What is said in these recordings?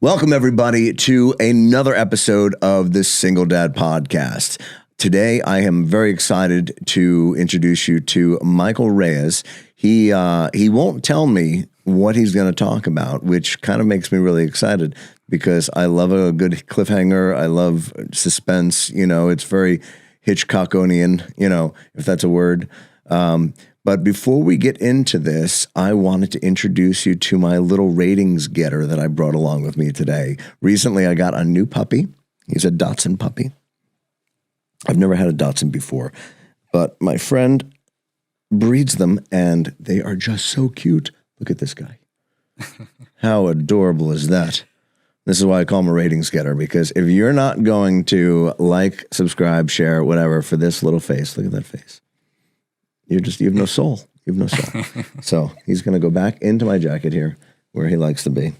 Welcome, everybody, to another episode of the Single Dad Podcast. Today, I am very excited to introduce you to Michael Reyes. He won't tell me what he's going to talk about, which kind of makes me really excited because I love a good cliffhanger. I love suspense. You know, it's very Hitchcockonian, you know, if that's a word. But before we get into this, I wanted to introduce you to my little ratings getter that I brought along with me today. Recently, I got a new puppy. He's a Dachshund puppy. I've never had a Dachshund before, but my friend breeds them, and they are just so cute. Look at this guy. How adorable is that? This is why I call him a ratings getter, because if you're not going to like, subscribe, share, whatever for this little face, look at that face. You have no soul. You have no soul. So he's going to go back into my jacket here where he likes to be.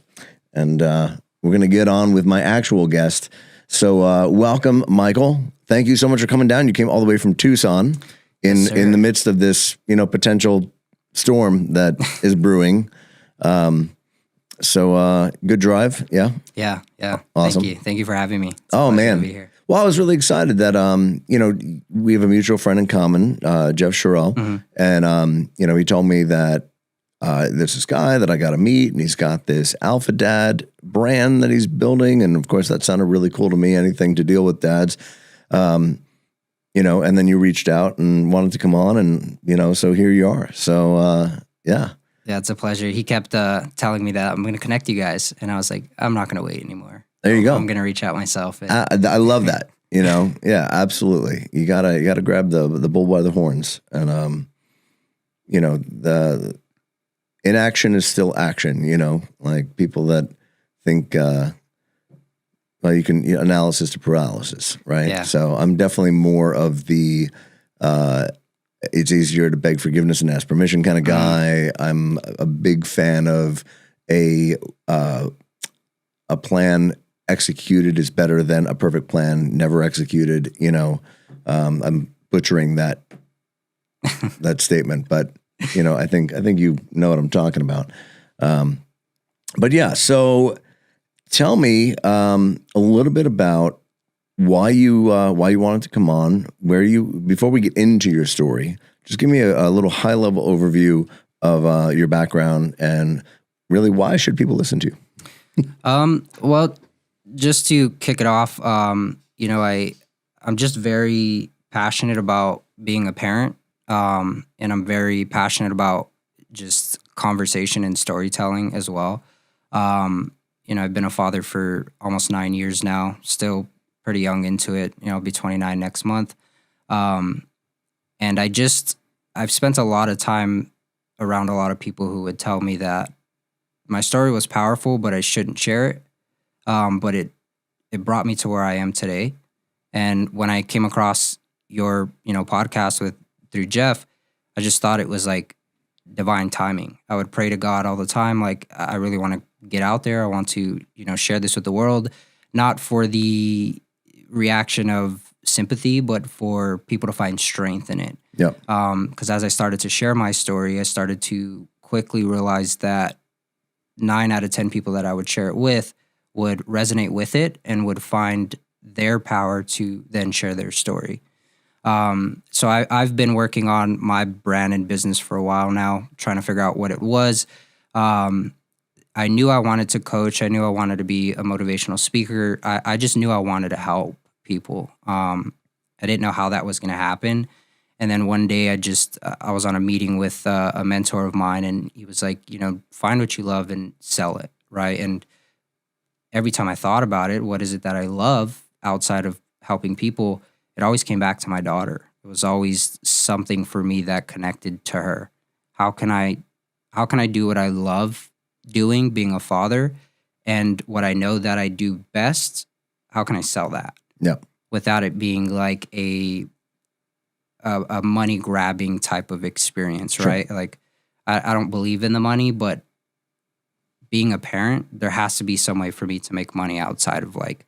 And we're going to get on with my actual guest. So welcome, Michael. Thank you so much for coming down. You came all the way from Tucson in the midst of this, potential storm that is brewing. So good drive. Yeah. Yeah. Awesome. Thank you for having me. It's oh, man. to be here. Well, I was really excited that, we have a mutual friend in common, Jeff Sherrill. Mm-hmm. And, he told me that there's this guy that I got to meet, and he's got this Alpha Dad brand that he's building. And of course, that sounded really cool to me, anything to deal with dads. And then you reached out and wanted to come on, and, so here you are. So, yeah. Yeah, it's a pleasure. He kept telling me that I'm going to connect you guys. And I was like, I'm not going to wait anymore. There you go. I'm going to reach out myself. I love that. Yeah, absolutely. You gotta grab the bull by the horns, and the inaction is still action. Like people that think, you can analysis to paralysis, right? Yeah. So I'm definitely more of the it's easier to beg forgiveness and ask permission kind of guy. I'm a big fan of a plan executed is better than a perfect plan never executed. I'm butchering that statement, but I think you know what I'm talking about. But yeah, so tell me a little bit about why you wanted to come on, before we get into your story, just give me a little high level overview of your background and really why should people listen to you? Well, just to kick it off, I'm just very passionate about being a parent, and I'm very passionate about just conversation and storytelling as well. I've been a father for almost 9 years now, still pretty young into it. I'll be 29 next month. And I've spent a lot of time around a lot of people who would tell me that my story was powerful, but I shouldn't share it. But it brought me to where I am today. And when I came across your, podcast through Jeff, I just thought it was like divine timing. I would pray to God all the time. Like, I really want to get out there. I want to, share this with the world, not for the reaction of sympathy, but for people to find strength in it. Yeah. Because as I started to share my story, I started to quickly realize that 9 out of 10 people that I would share it with would resonate with it and would find their power to then share their story. So I've been working on my brand and business for a while now, trying to figure out what it was. I knew I wanted to coach. I knew I wanted to be a motivational speaker. I just knew I wanted to help people. I didn't know how that was going to happen. And then one day I was on a meeting with a mentor of mine, and he was like, find what you love and sell it, right? And every time I thought about it, what is it that I love outside of helping people? It always came back to my daughter. It was always something for me that connected to her. How can I do what I love doing, being a father, and what I know that I do best? How can I sell that? Yeah. Without it being like a money grabbing type of experience, Sure. right? Like, I don't believe in the money, but being a parent, there has to be some way for me to make money outside of like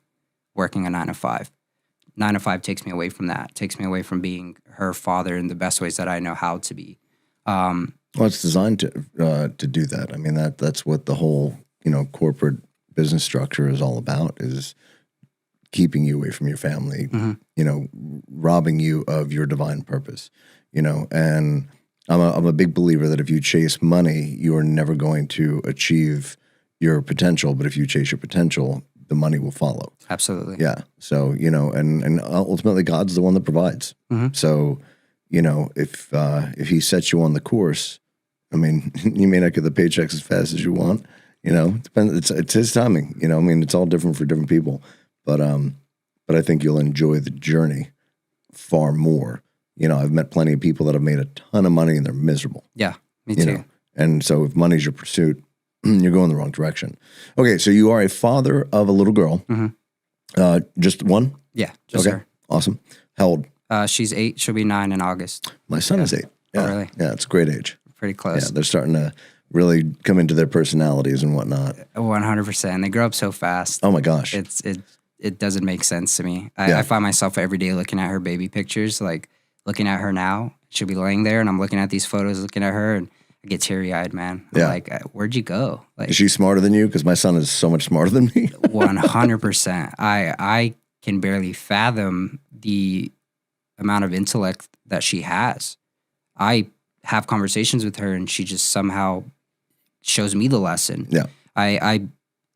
working a 9 to 5. 9 to 5 takes me away from that. Takes me away from being her father in the best ways that I know how to be. Well, it's designed to do that. I mean, that's what the whole corporate business structure is all about, is keeping you away from your family, you know, robbing you of your divine purpose, you know. And I'm a big believer that if you chase money, you are never going to achieve your potential. But if you chase your potential, the money will follow. Absolutely. Yeah. So, you know, and ultimately God's the one that provides. So, you know, if he sets you on the course, I mean, you may not get the paychecks as fast as you want, you know, depends. It's his timing, you know, I mean, it's all different for different people, but I think you'll enjoy the journey far more. You know, I've met plenty of people that have made a ton of money and they're miserable. Yeah, me You too. know? And so if money's your pursuit, you're going the wrong direction. Okay, so you are a father of a little girl. Just one? Yeah, just Okay, her. awesome. How old? She's 8. She'll be 9 in August. My son is 8. Yeah. Oh, really? Yeah, it's a great age. Pretty close. Yeah, they're starting to really come into their personalities and whatnot. 100%. They grow up so fast. Oh my gosh. It doesn't make sense to me. Yeah. I find myself every day looking at her baby pictures, like looking at her now. She'll be laying there, and I'm looking at these photos, looking at her, and I get teary eyed, man. I'm Yeah. like, where'd you go? Like, Is she smarter than you? Because my son is so much smarter than me. 100%. I can barely fathom the amount of intellect that she has. I have conversations with her, and she just somehow shows me the lesson. Yeah. I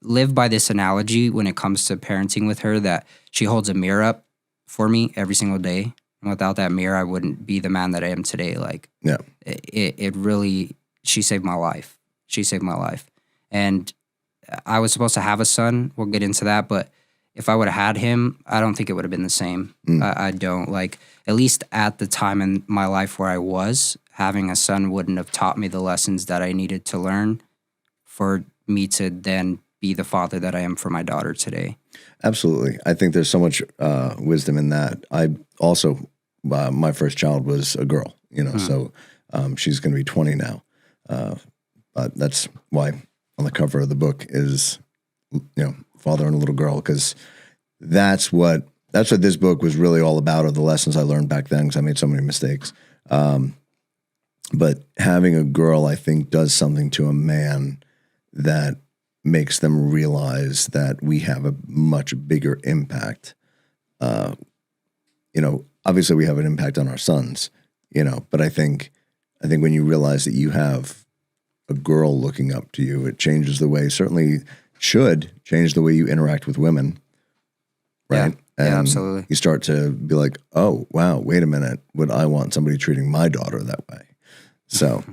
live by this analogy when it comes to parenting with her, that she holds a mirror up for me every single day. And without that mirror, I wouldn't be the man that I am today. Like, Yeah. it really, she saved my life. She saved my life. And I was supposed to have a son. We'll get into that. But if I would have had him, I don't think it would have been the same. I don't. Like, at least at the time in my life where I was, having a son wouldn't have taught me the lessons that I needed to learn for me to then be the father that I am for my daughter today. Absolutely. I think there's so much wisdom in that. I also, my first child was a girl, you know, so she's going to be 20 now. But that's why on the cover of the book is, you know, father and a little girl, because that's what this book was really all about, are the lessons I learned back then, because I made so many mistakes. But having a girl, I think, does something to a man that makes them realize that we have a much bigger impact. You know, obviously we have an impact on our sons, you know, but I think when you realize that you have a girl looking up to you, it changes the way, certainly should change the way you interact with women. Right. Yeah, absolutely. You start to be like, oh, wow, wait a minute. Would I want somebody treating my daughter that way? So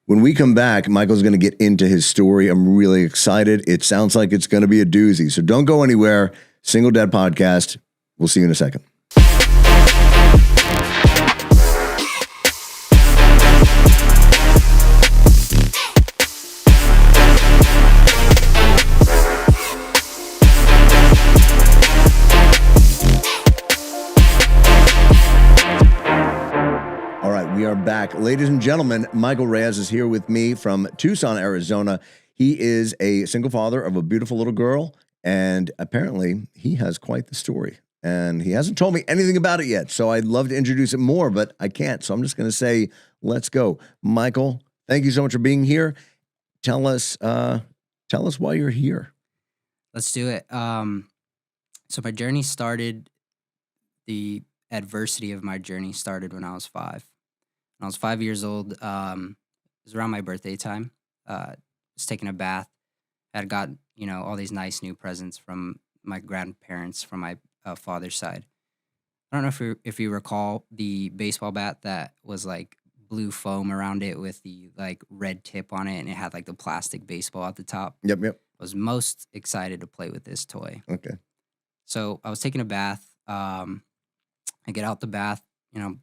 when we come back, Michael's going to get into his story. I'm really excited. It sounds like it's going to be a doozy. So don't go anywhere. Single Dad Podcast. We'll see you in a second. We are back. Ladies and gentlemen, Michael Reyes is here with me from Tucson, Arizona. He is a single father of a beautiful little girl, and apparently he has quite the story. And he hasn't told me anything about it yet, so I'd love to introduce it more, but I can't. So I'm just going to say, let's go. Michael, thank you so much for being here. Tell us why you're here. Let's do it. So my journey started, the adversity of my journey started when I was 5. When I was 5 years old, it was around my birthday time. I was taking a bath. I had got, you know, all these nice new presents from my grandparents from my father's side. I don't know if you recall the baseball bat that was like blue foam around it with the like red tip on it, and it had like the plastic baseball at the top. Yep. I was most excited to play with this toy. Okay. So I was taking a bath. I get out the bath, you know,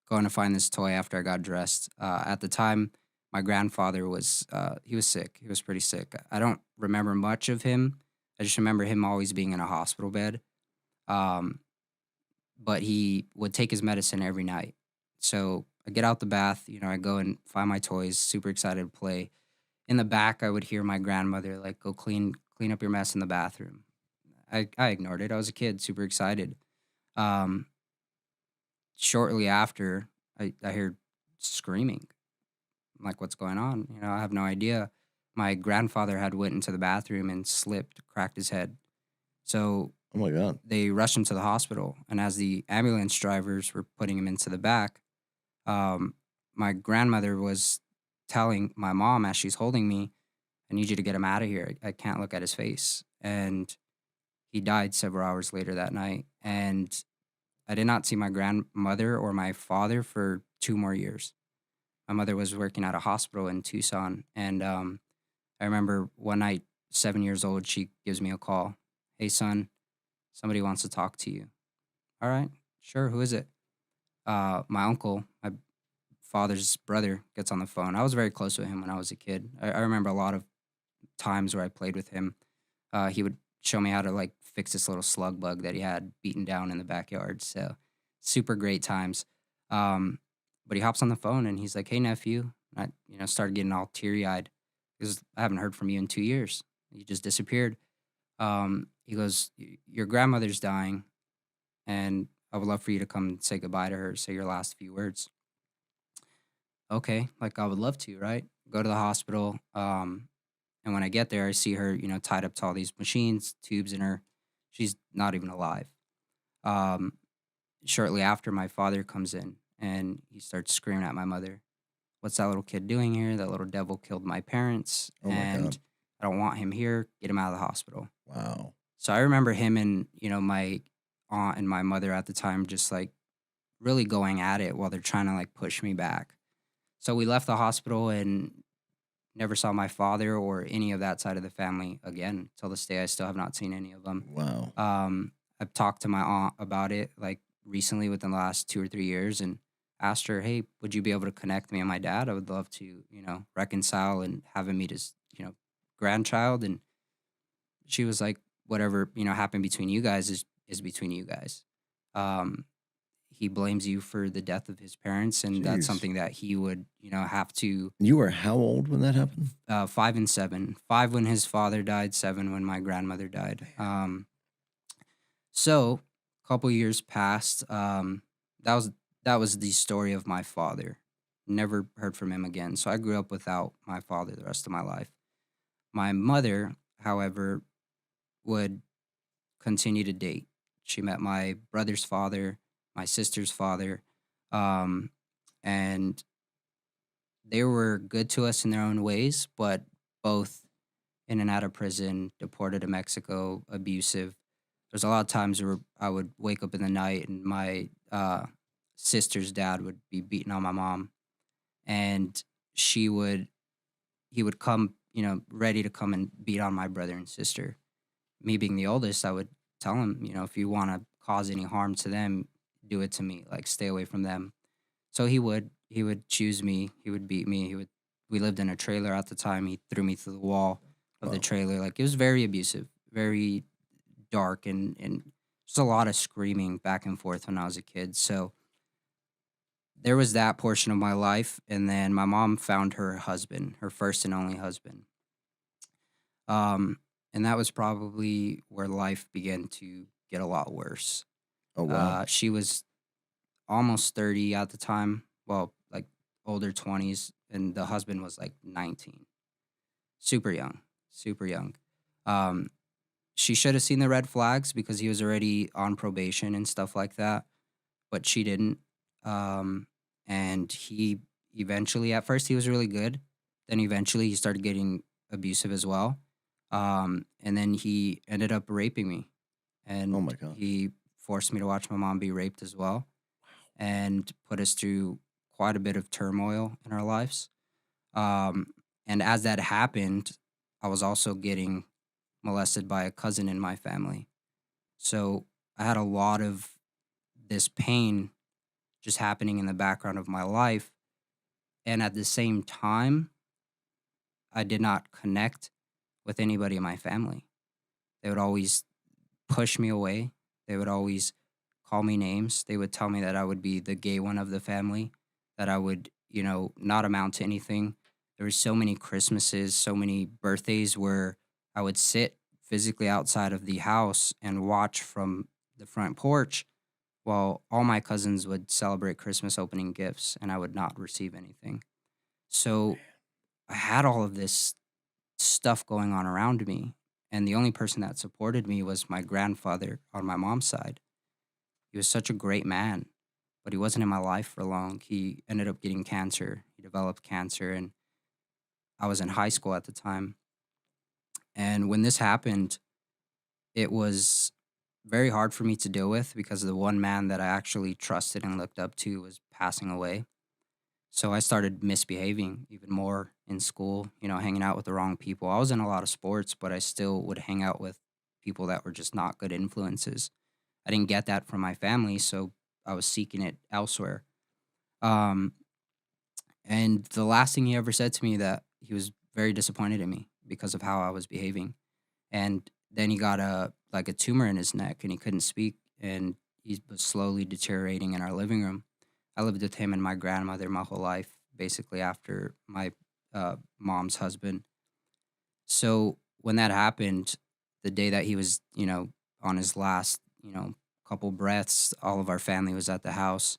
going to find this toy after I got dressed. At the time, my grandfather was, he was sick. He was pretty sick. I don't remember much of him. I just remember him always being in a hospital bed. But he would take his medicine every night. So I get out the bath, you know, I go and find my toys, super excited to play. In the back, I would hear my grandmother like, go clean up your mess in the bathroom. I ignored it. I was a kid, super excited. Shortly after, I hear screaming. I'm like, what's going on? You know, I have no idea. My grandfather had went into the bathroom and slipped, cracked his head. So Oh my God. they rushed him to the hospital. And as the ambulance drivers were putting him into the back, um, my grandmother was telling my mom as she's holding me, I need you to get him out of here. I can't look at his face. And he died several hours later that night. And I did not see my grandmother or my father for 2 more years. My mother was working at a hospital in Tucson. And I remember one night, 7 years old, she gives me a call. Hey, son, somebody wants to talk to you. All right, sure. Who is it? My uncle, my father's brother, gets on the phone. I was very close with him when I was a kid. I remember a lot of times where I played with him. He would show me how to like fix this little slug bug that he had beaten down in the backyard. So super great times. But he hops on the phone and he's like, "Hey nephew," and I started getting all teary eyed because I haven't heard from you in 2 years. You just disappeared. He goes, "Your grandmother's dying, and I would love for you to come say goodbye to her, say your last few words." Okay, like I would love to, right? Go to the hospital. And when I get there, I see her, tied up to all these machines, tubes in her. She's not even alive. Um, Shortly after, my father comes in and he starts screaming at my mother, "What's that little kid doing here? That little devil killed my parents, Oh my and God. I don't want him here. Get him out of the hospital." Wow. So I remember him and, my aunt and my mother at the time just like really going at it while they're trying to like push me back. So we left the hospital and never saw my father or any of that side of the family again. Till this day, I still have not seen any of them. Wow. I've talked to my aunt about it like recently within the last 2 or 3 years and asked her, "Hey, would you be able to connect me and my dad? I would love to, reconcile and have him meet his, grandchild." And she was like, "Whatever, happened between you guys is between you guys. Um, he blames you for the death of his parents, and that's Jeez. something that he would, have to." You were how old when that happened? 5 and 7. 5 when his father died, 7 when my grandmother died. So a couple years passed. That was the story of my father. Never heard from him again. So I grew up without my father the rest of my life. My mother, however, would continue to date. She met my brother's father, my sister's father, um, and they were good to us in their own ways, but both in and out of prison, deported to Mexico, abusive. There's a lot of times where I would wake up in the night and my sister's dad would be beating on my mom, and she would he would come, ready to come and beat on my brother and sister. Me being the oldest, I would tell him, if you want to cause any harm to them, do it to me. Like stay away from them. So he would choose me. He would beat me. We lived in a trailer at the time. He threw me through the wall of the Wow. trailer. Like it was very abusive, very dark, and just a lot of screaming back and forth when I was a kid. So there was that portion of my life, and then my mom found her husband, her first and only husband. Um, and that was probably where life began to get a lot worse. Oh wow. She was almost 30 at the time. Well, like older 20s, and the husband was like 19. Super young, super young. Um, she should have seen the red flags because he was already on probation and stuff like that, but she didn't. Um, and he eventually, at first, he was really good. Then eventually, he started getting abusive as well. And then he ended up raping me, Oh and my gosh. he forced me to watch my mom be raped as well, and put us through quite a bit of turmoil in our lives. Um, and as that happened, I was also getting molested by a cousin in my family. So I had a lot of this pain just happening in the background of my life. And at the same time, I did not connect with anybody in my family. They would always push me away. They would always call me names. They would tell me that I would be the gay one of the family, that I would, not amount to anything. There were so many Christmases, so many birthdays where I would sit physically outside of the house and watch from the front porch while all my cousins would celebrate Christmas opening gifts and I would not receive anything. So I had all of this stuff going on around me. And the only person that supported me was my grandfather on my mom's side. He was such a great man, but he wasn't in my life for long. He ended up getting cancer. He developed cancer, and I was in high school at the time. And when this happened, it was very hard for me to deal with because the one man that I actually trusted and looked up to was passing away. So I started misbehaving even more in school, hanging out with the wrong people. I was in a lot of sports, but I still would hang out with people that were just not good influences. I didn't get that from my family, so I was seeking it elsewhere. Um, and the last thing he ever said to me that he was very disappointed in me because of how I was behaving. And then he got a tumor in his neck and he couldn't speak and he was slowly deteriorating in our living room. I lived with him and my grandmother my whole life, basically after my mom's husband. So when that happened, the day that he was, on his last, couple breaths, all of our family was at the house.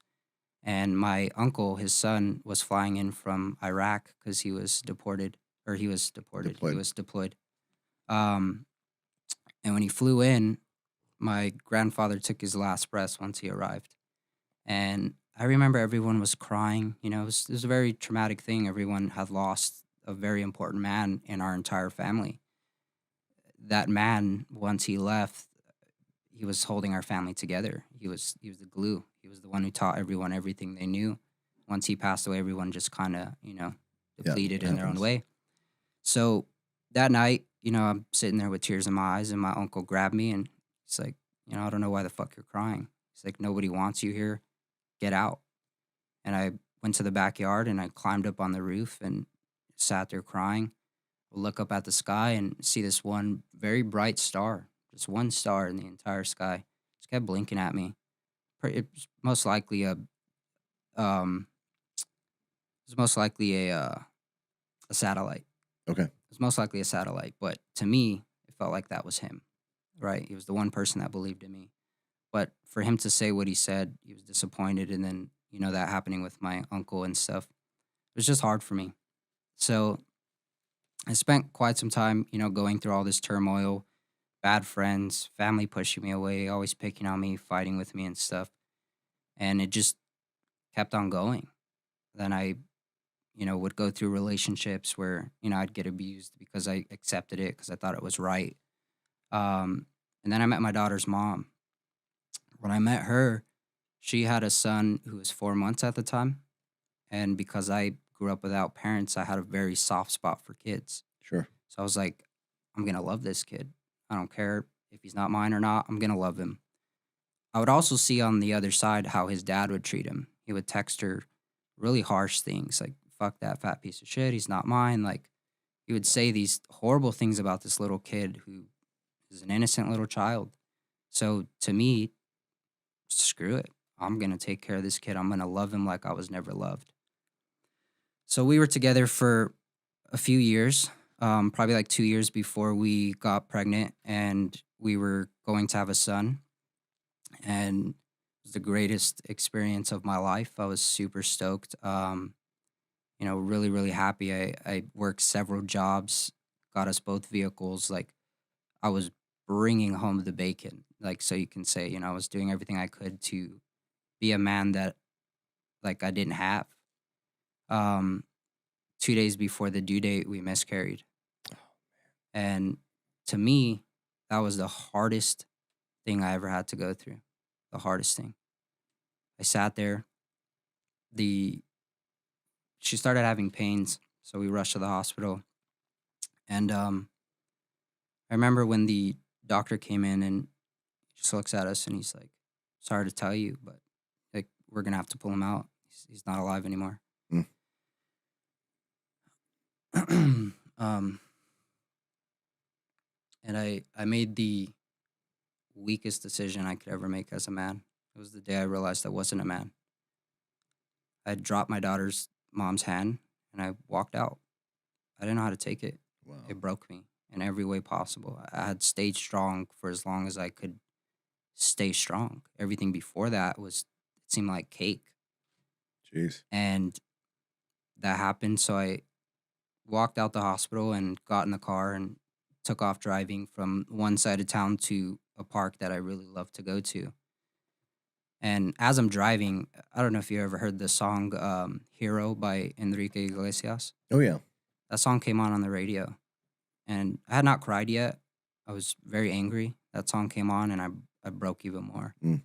And my uncle, his son, was flying in from Iraq because he was deported, or he was deported. He Deployed. was deployed. Um, and when he flew in, my grandfather took his last breaths once he arrived. And I remember everyone was crying. It was a very traumatic thing. Everyone had lost a very important man in our entire family. That man, once he left, he was holding our family together. He was the glue. He was the one who taught everyone everything they knew. Once he passed away, everyone just kind of, Yeah, depleted it in their own happens. way. So that night, I'm sitting there with tears in my eyes, and my uncle grabbed me and he's like, I don't know why the fuck you're crying. He's like, nobody wants you here. Get out. And I went to the backyard and I climbed up on the roof and sat there crying. Look up at the sky and see this one very bright star, just one star in the entire sky. Just kept blinking at me. It's most likely um, it's most likely a satellite. Okay. It's most likely a satellite, but to me, it felt like that was him. Right? He was the one person that believed in me. But for him to say what he said, he was disappointed, and then that happening with my uncle and stuff, it was just hard for me. So I spent quite some time, going through all this turmoil, bad friends, family pushing me away, always picking on me, fighting with me and stuff. And it just kept on going. Then I, would go through relationships where, I'd get abused because I accepted it because I thought it was right. And then I met my daughter's mom. When I met her, she had a son who was 4 months at the time. And because I grew up without parents, I had a very soft spot for kids. Sure. So I was like, I'm going to love this kid. I don't care if he's not mine or not. I'm going to love him. I would also see on the other side how his dad would treat him. He would text her really harsh things like, fuck that fat piece of shit. He's not mine. Like, he would say these horrible things about this little kid who is an innocent little child. So to me, screw it. I'm going to take care of this kid. I'm going to love him like I was never loved. So we were together for a few years, probably like 2 years before we got pregnant, and we were going to have a son. And it was the greatest experience of my life. I was super stoked. Really, really happy. I worked several jobs, got us both vehicles. Like, I was bringing home the bacon. Like, so you can say, I was doing everything I could to be a man that like I didn't have. Um, 2 days before the due date, we miscarried. And to me, that was the hardest thing I ever had to go through. The hardest thing. I sat there. The She started having pains, so we rushed to the hospital. And I remember when the doctor came in and just looks at us and he's like, "Sorry to tell you, but like we're gonna have to pull him out. He's not alive anymore." Mm. um, and I made the weakest decision I could ever make as a man. It was the day I realized I wasn't a man. I dropped my daughter's mom's hand and I walked out. I didn't know how to take it. Wow. It broke me in every way possible. I had stayed strong for as long as I could stay strong. Everything before that it seemed like cake. Jeez. And that happened. So walked out the hospital and got in the car and took off driving from one side of town to a park that I really love to go to. And as I'm driving, I don't know if you ever heard the song Hero by Enrique Iglesias. Oh, yeah. That song came on the radio, and I had not cried yet. I was very angry. That song came on, and I broke even more. Mm.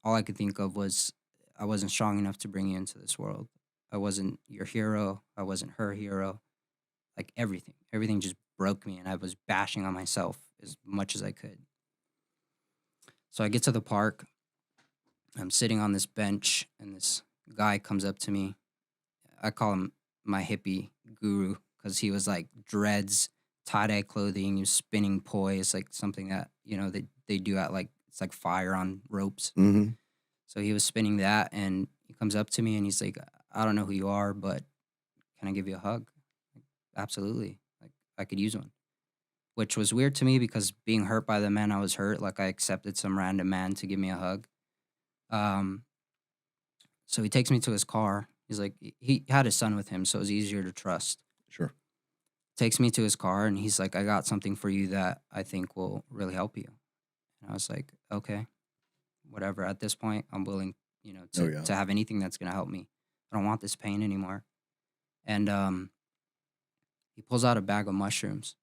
All I could think of was I wasn't strong enough to bring you into this world. I wasn't your hero. I wasn't her hero. Like everything just broke me, and I was bashing on myself as much as I could. So I get to the park. I'm sitting on this bench, and this guy comes up to me. I call him my hippie guru because he was like dreads, tie-dye clothing, he was spinning poise, like something that, they do at like, it's like fire on ropes. Mm-hmm. So he was spinning that, and he comes up to me and he's like, I don't know who you are, but can I give you a hug? Like, absolutely. Like, I could use one. Which was weird to me because being hurt by the man I was hurt, like I accepted some random man to give me a hug. So he takes me to his car. He's like, he had his son with him, so it was easier to trust. Sure. Takes me to his car, and he's like, I got something for you that I think will really help you. And I was like, okay, whatever. At this point, I'm willing, to have anything that's going to help me. I don't want this pain anymore. And he pulls out a bag of mushrooms.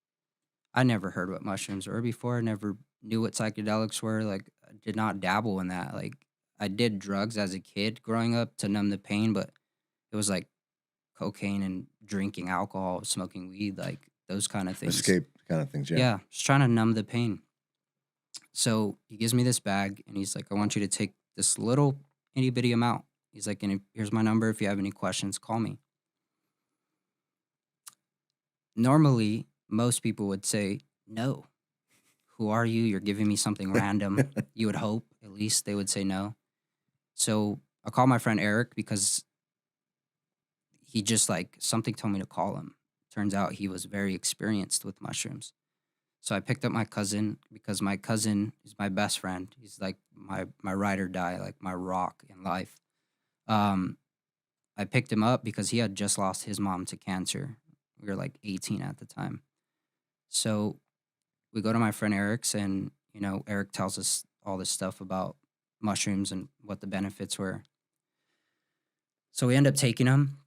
I never heard what mushrooms were before. I never knew what psychedelics were. Like, I did not dabble in that. Like, I did drugs as a kid growing up to numb the pain, but it was like cocaine and drinking alcohol, smoking weed, like those kind of things. Escape kind of things, yeah. Yeah, just trying to numb the pain. So he gives me this bag, and he's like, I want you to take this little itty bitty amount. He's like, and here's my number. If you have any questions, call me. Normally, most people would say, no. Who are you? You're giving me something random. You would hope, at least they would say no. So I call my friend Eric because he just like, something told me to call him. Turns out he was very experienced with mushrooms. So I picked up my cousin because my cousin is my best friend. He's like my ride or die, like my rock in life. I picked him up because he had just lost his mom to cancer. We were like 18 at the time. So we go to my friend Eric's, and, Eric tells us all this stuff about mushrooms and what the benefits were. So we end up taking them,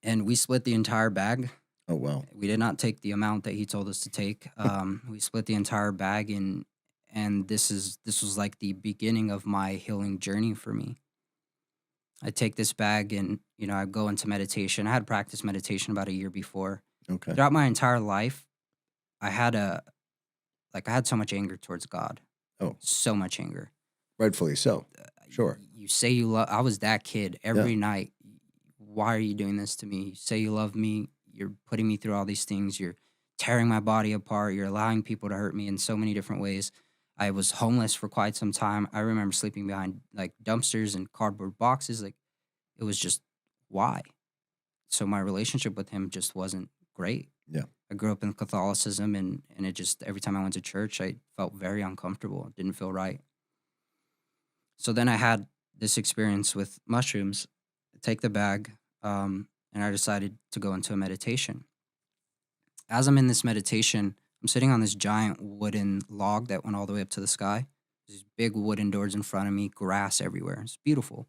and we split the entire bag. Oh, wow. We did not take the amount that he told us to take. We split the entire bag, and this was like the beginning of my healing journey for me. I take this bag, and, I go into meditation. I had practiced meditation about a year before. Okay. Throughout my entire life, I had so much anger towards God. Oh. So much anger. Rightfully so. Sure. You say you love, I was that kid every night. Why are you doing this to me? You say you love me. You're putting me through all these things. You're tearing my body apart. You're allowing people to hurt me in so many different ways. I was homeless for quite some time. I remember sleeping behind like dumpsters and cardboard boxes. Like, it was just, why? So my relationship with him just wasn't great. Yeah. I grew up in Catholicism, and it just, every time I went to church, I felt very uncomfortable. It didn't feel right. So then I had this experience with mushrooms. I take the bag, and I decided to go into a meditation. As I'm in this meditation, I'm sitting on this giant wooden log that went all the way up to the sky. These big wooden doors in front of me, grass everywhere. It's beautiful.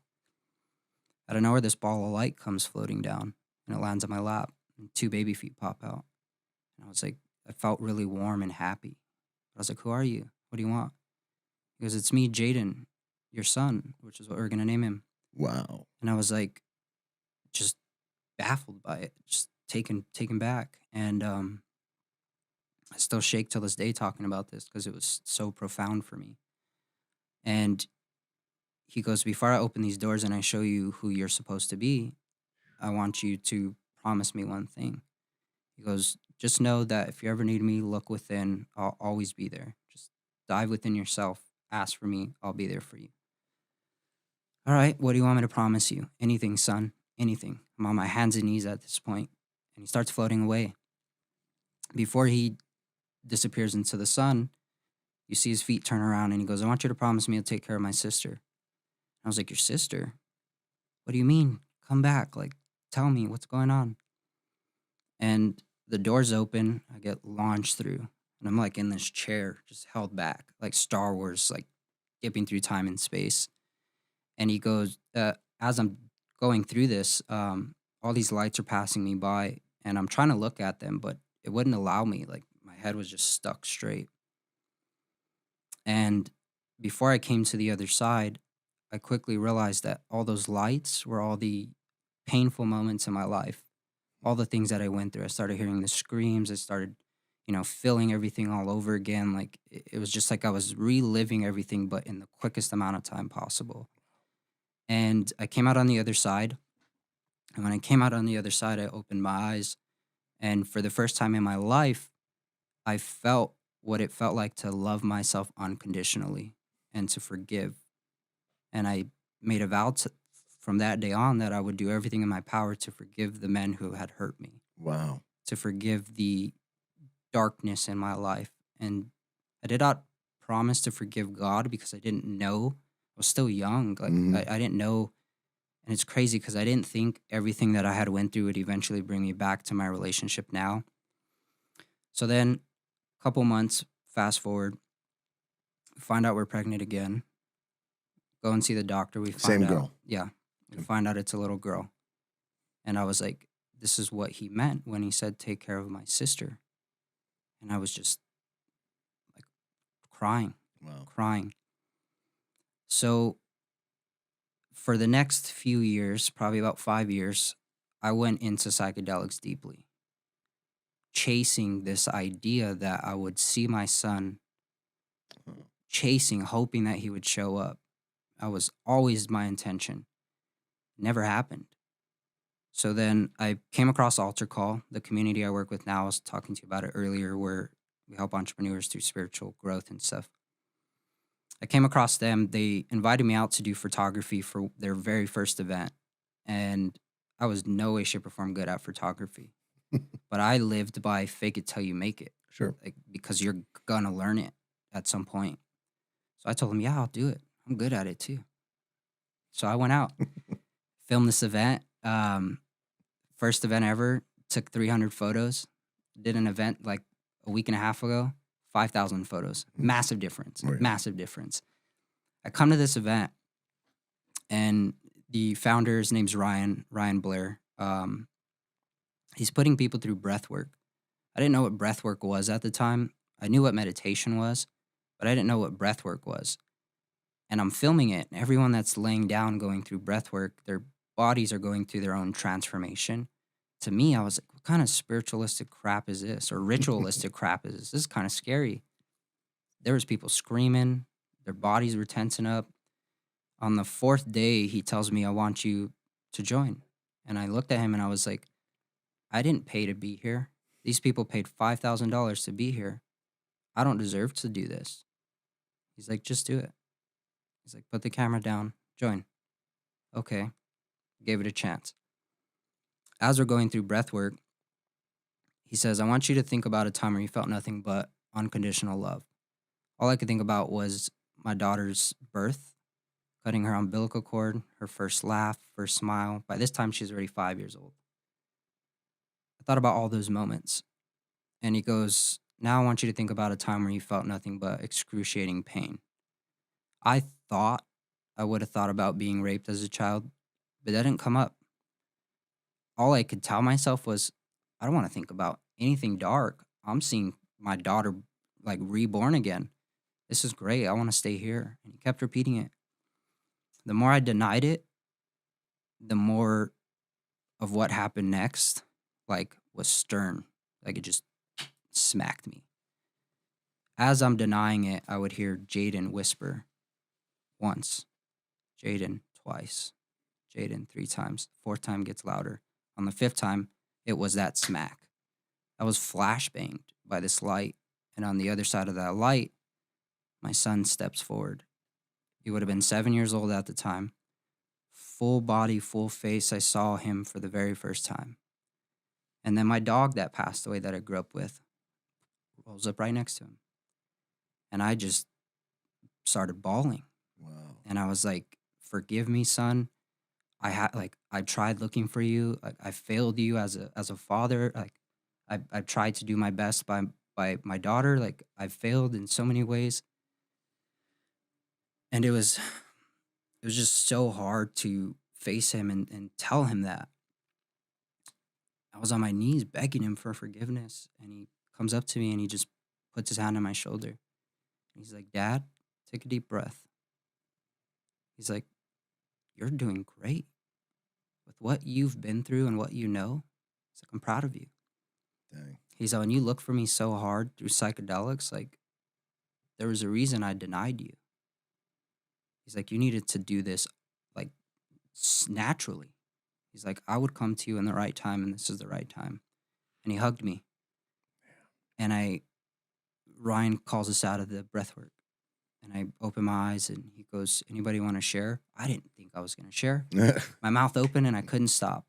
Out of nowhere, this ball of light comes floating down, and it lands on my lap, and 2 baby feet pop out. And I was like, I felt really warm and happy. I was like, who are you? What do you want? He goes, it's me, Jaden, your son, which is what we're going to name him. Wow. And I was like, just baffled by it, just taken back. And I still shake till this day talking about this because it was so profound for me. And he goes, before I open these doors and I show you who you're supposed to be, I want you to promise me one thing. He goes, just know that if you ever need me, look within. I'll always be there. Just dive within yourself. Ask for me. I'll be there for you. All right, what do you want me to promise you? Anything, son. Anything. I'm on my hands and knees at this point. And he starts floating away. Before he disappears into the sun, you see his feet turn around, and he goes, I want you to promise me you'll take care of my sister. I was like, your sister? What do you mean? Come back. Like, tell me what's going on. And the doors open, I get launched through, and I'm like in this chair, just held back, like Star Wars, like skipping through time and space. And he goes, as I'm going through this, all these lights are passing me by, and I'm trying to look at them, but it wouldn't allow me. Like my head was just stuck straight. And before I came to the other side, I quickly realized that all those lights were all the painful moments in my life, all the things that I went through. I started hearing the screams. I started, feeling everything all over again. Like it was just like I was reliving everything, but in the quickest amount of time possible. And I came out on the other side. And when I came out on the other side, I opened my eyes. And for the first time in my life, I felt what it felt like to love myself unconditionally and to forgive. And I made a vow from that day on that I would do everything in my power to forgive the men who had hurt me, Wow. to forgive the darkness in my life. And I did not promise to forgive God because I didn't know. I was still young. Like I didn't know. And it's crazy because I didn't think everything that I had went through would eventually bring me back to my relationship now. So then a couple months, fast forward, find out we're pregnant again. Go and see the doctor. We find Same out. girl. Yeah. We find out it's a little girl. And I was like, this is what he meant when he said, take care of my sister. And I was just like crying, Wow. crying. So for the next few years, probably about 5 years, I went into psychedelics deeply, chasing this idea that I would see my son, chasing, hoping that he would show up. I was always my intention. Never happened. So then I came across Altar Call, the community I work with now. I was talking to you about it earlier, where we help entrepreneurs through spiritual growth and stuff. I came across them. They invited me out to do photography for their very first event. And I was no way, shape, or form good at photography. But I lived by fake it till you make it. Sure. Like, because you're going to learn it at some point. So I told them, yeah, I'll do it. I'm good at it too. So I went out, filmed this event. First event ever, took 300 photos. Did an event like a week and a half ago, 5,000 photos. Massive difference. Right. Massive difference. I come to this event, and the founder, his name's Ryan Blair. He's putting people through breath work. I didn't know what breath work was at the time. I knew what meditation was, but I didn't know what breath work was. And I'm filming it, and everyone that's laying down going through breath work, their bodies are going through their own transformation. To me, I was like, what kind of spiritualistic crap is this? Or ritualistic crap is this? This is kind of scary. There was people screaming. Their bodies were tensing up. On the fourth day, he tells me, I want you to join. And I looked at him and I was like, I didn't pay to be here. These people paid $5,000 to be here. I don't deserve to do this. He's like, just do it. He's like, put the camera down, join. Okay. Gave it a chance. As we're going through breath work, he says, I want you to think about a time where you felt nothing but unconditional love. All I could think about was my daughter's birth, cutting her umbilical cord, her first laugh, first smile. By this time, she's already 5 years old. I thought about all those moments. And he goes, now I want you to think about a time where you felt nothing but excruciating pain. I thought I would have thought about being raped as a child, but that didn't come up. All I could tell myself was, I don't want to think about anything dark. I'm seeing my daughter like reborn again. This is great. I want to stay here. And he kept repeating it. The more I denied it, the more of what happened next, like, was stern. Like, it just smacked me. As I'm denying it, I would hear Jaden whisper once, Jaden twice, Jaden 3 times. 4th time gets louder. On the 5th time, it was that smack. I was flashbanged by this light. And on the other side of that light, my son steps forward. He would have been 7 years old at the time. Full body, full face. I saw him for the very first time. And then my dog that passed away that I grew up with rolls up right next to him. And I just started bawling. Wow. And I was like, forgive me, son. I tried looking for you. I failed you as a father. Like, I've tried to do my best by my daughter. Like, I've failed in so many ways, and it was just so hard to face him and tell him that. I was on my knees begging him for forgiveness, and he comes up to me and he just puts his hand on my shoulder. And he's like, "Dad, take a deep breath." He's like, "You're doing great with what you've been through and what you know." He's like, "I'm proud of you." Dang. He's like, "When you look for me so hard through psychedelics, like, there was a reason I denied you." He's like, "You needed to do this like naturally." He's like, "I would come to you in the right time, and this is the right time." And he hugged me, and Ryan calls us out of the breath work, and I open my eyes, and he goes, "Anybody want to share?" I didn't think I was going to share. My mouth opened, and I couldn't stop.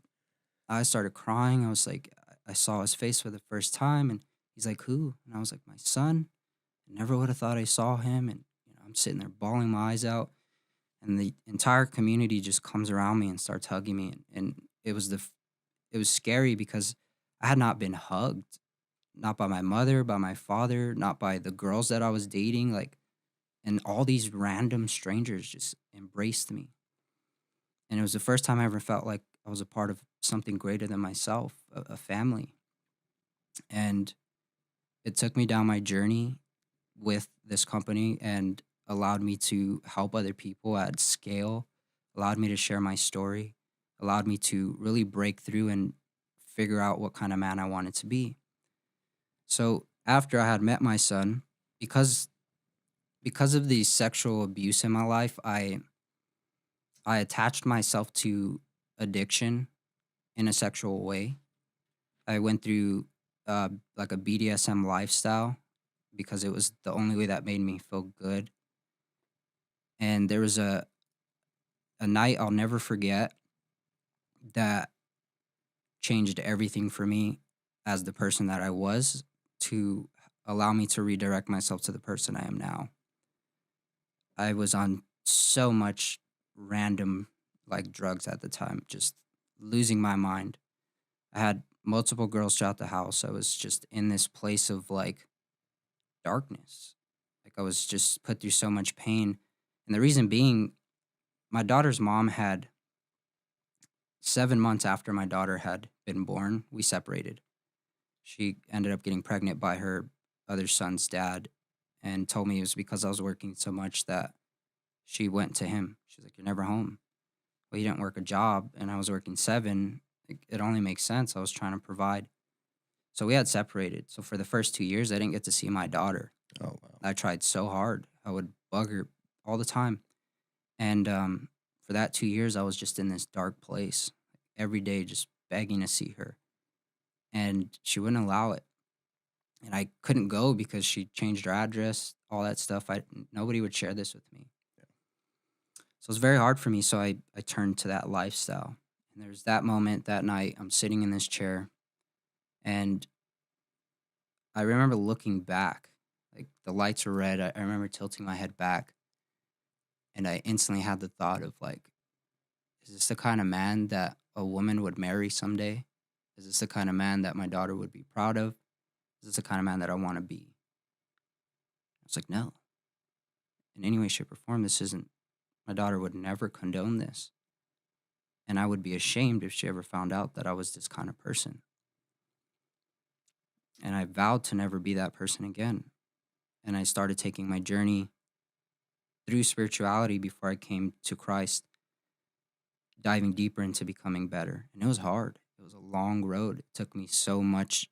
I started crying. I was like, I saw his face for the first time, and he's like, "Who?" And I was like, "My son." I never would have thought I saw him, and I'm sitting there bawling my eyes out, and the entire community just comes around me and starts hugging me, and it was scary because I had not been hugged, not by my mother, by my father, not by the girls that I was dating, like, and all these random strangers just embraced me. And it was the first time I ever felt like I was a part of something greater than myself, a family. And it took me down my journey with this company and allowed me to help other people at scale, allowed me to share my story, allowed me to really break through and figure out what kind of man I wanted to be. So after I had met my son, because because of the sexual abuse in my life, I attached myself to addiction in a sexual way. I went through like a BDSM lifestyle because it was the only way that made me feel good. And there was a night I'll never forget that changed everything for me as the person that I was, to allow me to redirect myself to the person I am now. I was on so much random like drugs at the time, just losing my mind. I had multiple girls throughout the house. I was just in this place of like darkness. Like, I was just put through so much pain. And the reason being, my daughter's mom had 7 months after my daughter had been born, we separated. She ended up getting pregnant by her other son's dad and told me it was because I was working so much that she went to him. She's like, "You're never home." Well, he didn't work a job and I was working seven. It only makes sense. I was trying to provide. So we had separated. So for the first 2 years, I didn't get to see my daughter. Oh, wow. I tried so hard. I would bug her all the time. And for that 2 years, I was just in this dark place every day, just begging to see her. And she wouldn't allow it. And I couldn't go because she changed her address, all that stuff. Nobody would share this with me. So it was very hard for me. So I turned to that lifestyle. And there's that moment that night, I'm sitting in this chair, and I remember looking back, like the lights were red. I remember tilting my head back, and I instantly had the thought of like, is this the kind of man that a woman would marry someday? Is this the kind of man that my daughter would be proud of? Is this the kind of man that I want to be? I was like, no. In any way, shape, or form, this isn't, my daughter would never condone this. And I would be ashamed if she ever found out that I was this kind of person. And I vowed to never be that person again. And I started taking my journey through spirituality before I came to Christ, diving deeper into becoming better. And it was hard. It was a long road. It took me so much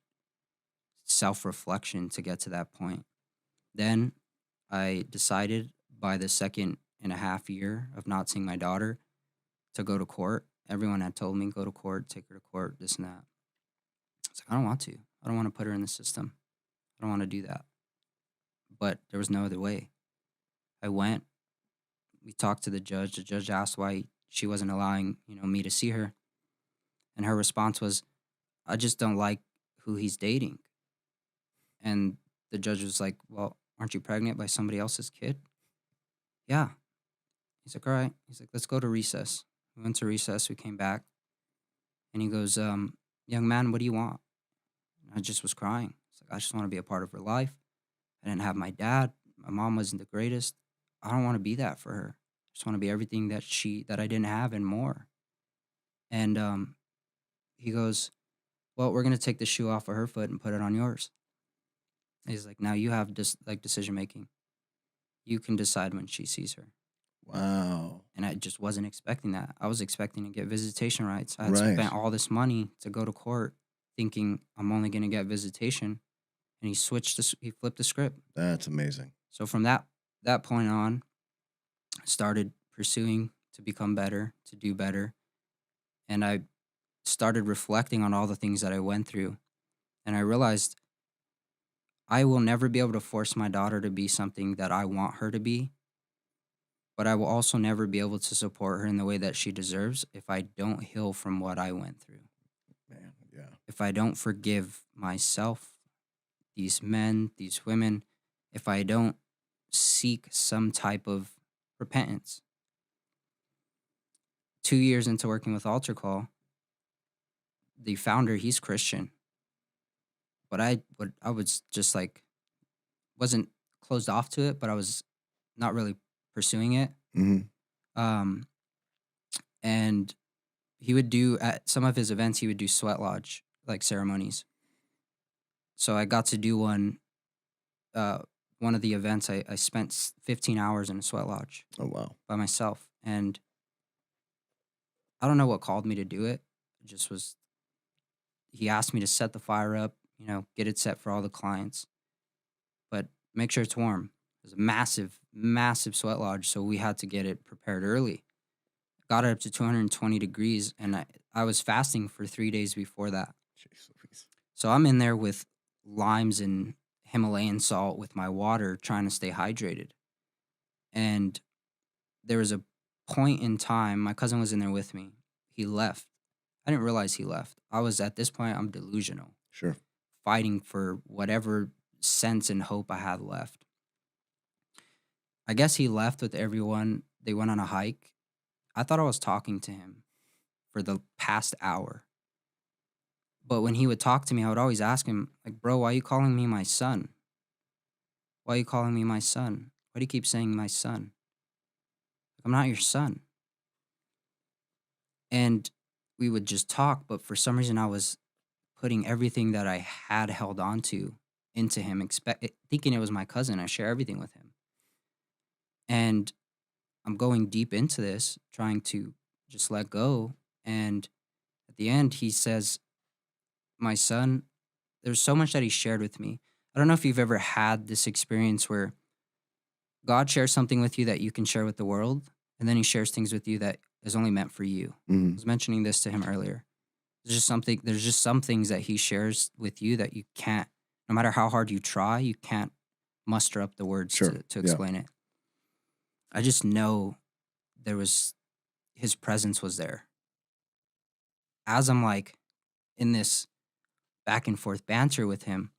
self-reflection to get to that point. Then I decided by the 2.5 year of not seeing my daughter to go to court. Everyone had told me, go to court, take her to court, this and that. I was like, I don't want to. I don't want to put her in the system. I don't want to do that. But there was no other way. I went. We talked to the judge. The judge asked why she wasn't allowing, me to see her. And her response was, I just don't like who he's dating. And the judge was like, well, aren't you pregnant by somebody else's kid? Yeah. He's like, all right. He's like, let's go to recess. We went to recess. We came back. And he goes, young man, what do you want? And I just was crying. It's like, I just want to be a part of her life. I didn't have my dad. My mom wasn't the greatest. I don't want to be that for her. I just want to be everything that I didn't have and more. And he goes, well, we're gonna take the shoe off of her foot and put it on yours. He's like, now you have decision making. You can decide when she sees her. Wow. And I just wasn't expecting that. I was expecting to get visitation rights. I had Right. spent all this money to go to court thinking I'm only going to get visitation. And he flipped the script. That's amazing. So from that point on, I started pursuing to become better, to do better. And I started reflecting on all the things that I went through. And I realized I will never be able to force my daughter to be something that I want her to be. But I will also never be able to support her in the way that she deserves if I don't heal from what I went through. Man, yeah. If I don't forgive myself, these men, these women, if I don't seek some type of repentance. 2 years into working with Altar Call, the founder, he's Christian. But I was just like, wasn't closed off to it, but I was not really pursuing it. Mm-hmm. And he would do, at some of his events, he would do sweat lodge, like ceremonies. So I got to do one of the events. I spent 15 hours in a sweat lodge. Oh, wow. By myself. And I don't know what called me to do it. It just was, he asked me to set the fire up, get it set for all the clients, but make sure it's warm. It was a massive, massive sweat lodge, so we had to get it prepared early. Got it up to 220 degrees, and I was fasting for 3 days before that. Jeez, so I'm in there with limes and Himalayan salt with my water, trying to stay hydrated. And there was a point in time, my cousin was in there with me. He left. I didn't realize he left. At this point, I'm delusional. Sure. Fighting for whatever sense and hope I had left. I guess he left with everyone. They went on a hike. I thought I was talking to him for the past hour. But when he would talk to me, I would always ask him, like, bro, why are you calling me my son? Why are you calling me my son? Why do you keep saying my son? I'm not your son. And we would just talk, but for some reason I was putting everything that I had held on to into him, thinking it was my cousin. I share everything with him. And I'm going deep into this, trying to just let go. And at the end, he says, my son, there's so much that he shared with me. I don't know if you've ever had this experience where God shares something with you that you can share with the world, and then he shares things with you that is only meant for you. Mm-hmm. I was mentioning this to him earlier. There's just some things that he shares with you that you can't, no matter how hard you try, you can't muster up the words to explain it. I just know his presence was there. As I'm like in this back and forth banter with him,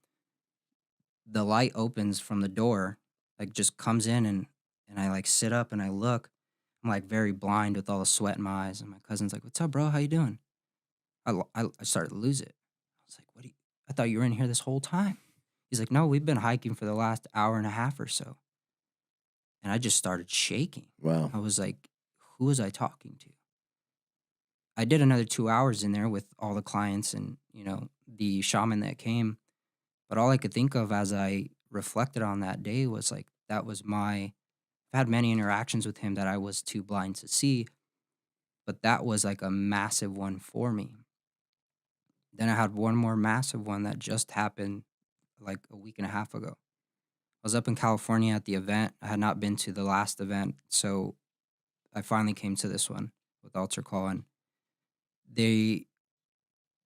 the light opens from the door, like just comes in, and I like sit up and I look. I'm like very blind with all the sweat in my eyes, and my cousin's like, "What's up, bro? How you doing?" I started to lose it. I was like, "What? I thought you were in here this whole time." He's like, "No, we've been hiking for the last hour and a half or so." And I just started shaking. Wow. I was like, "Who was I talking to?" I did another 2 hours in there with all the clients and the shaman that came, but all I could think of as I reflected on that day was like that was I've had many interactions with him that I was too blind to see, but that was like a massive one for me. Then I had one more massive one that just happened like a week and a half ago. I was up in California at the event. I had not been to the last event, so I finally came to this one with Altar Call, and they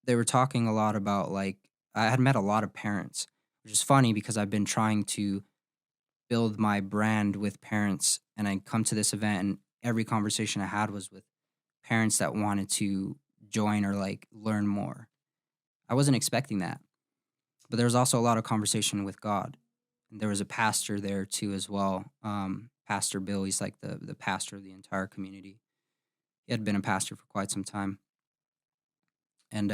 were talking a lot about, like, I had met a lot of parents, which is funny because I've been trying to build my brand with parents, and I come to this event and every conversation I had was with parents that wanted to join or like learn more. I wasn't expecting that. But there was also a lot of conversation with God. And there was a pastor there too as well. Pastor Bill, he's like the pastor of the entire community. He had been a pastor for quite some time. And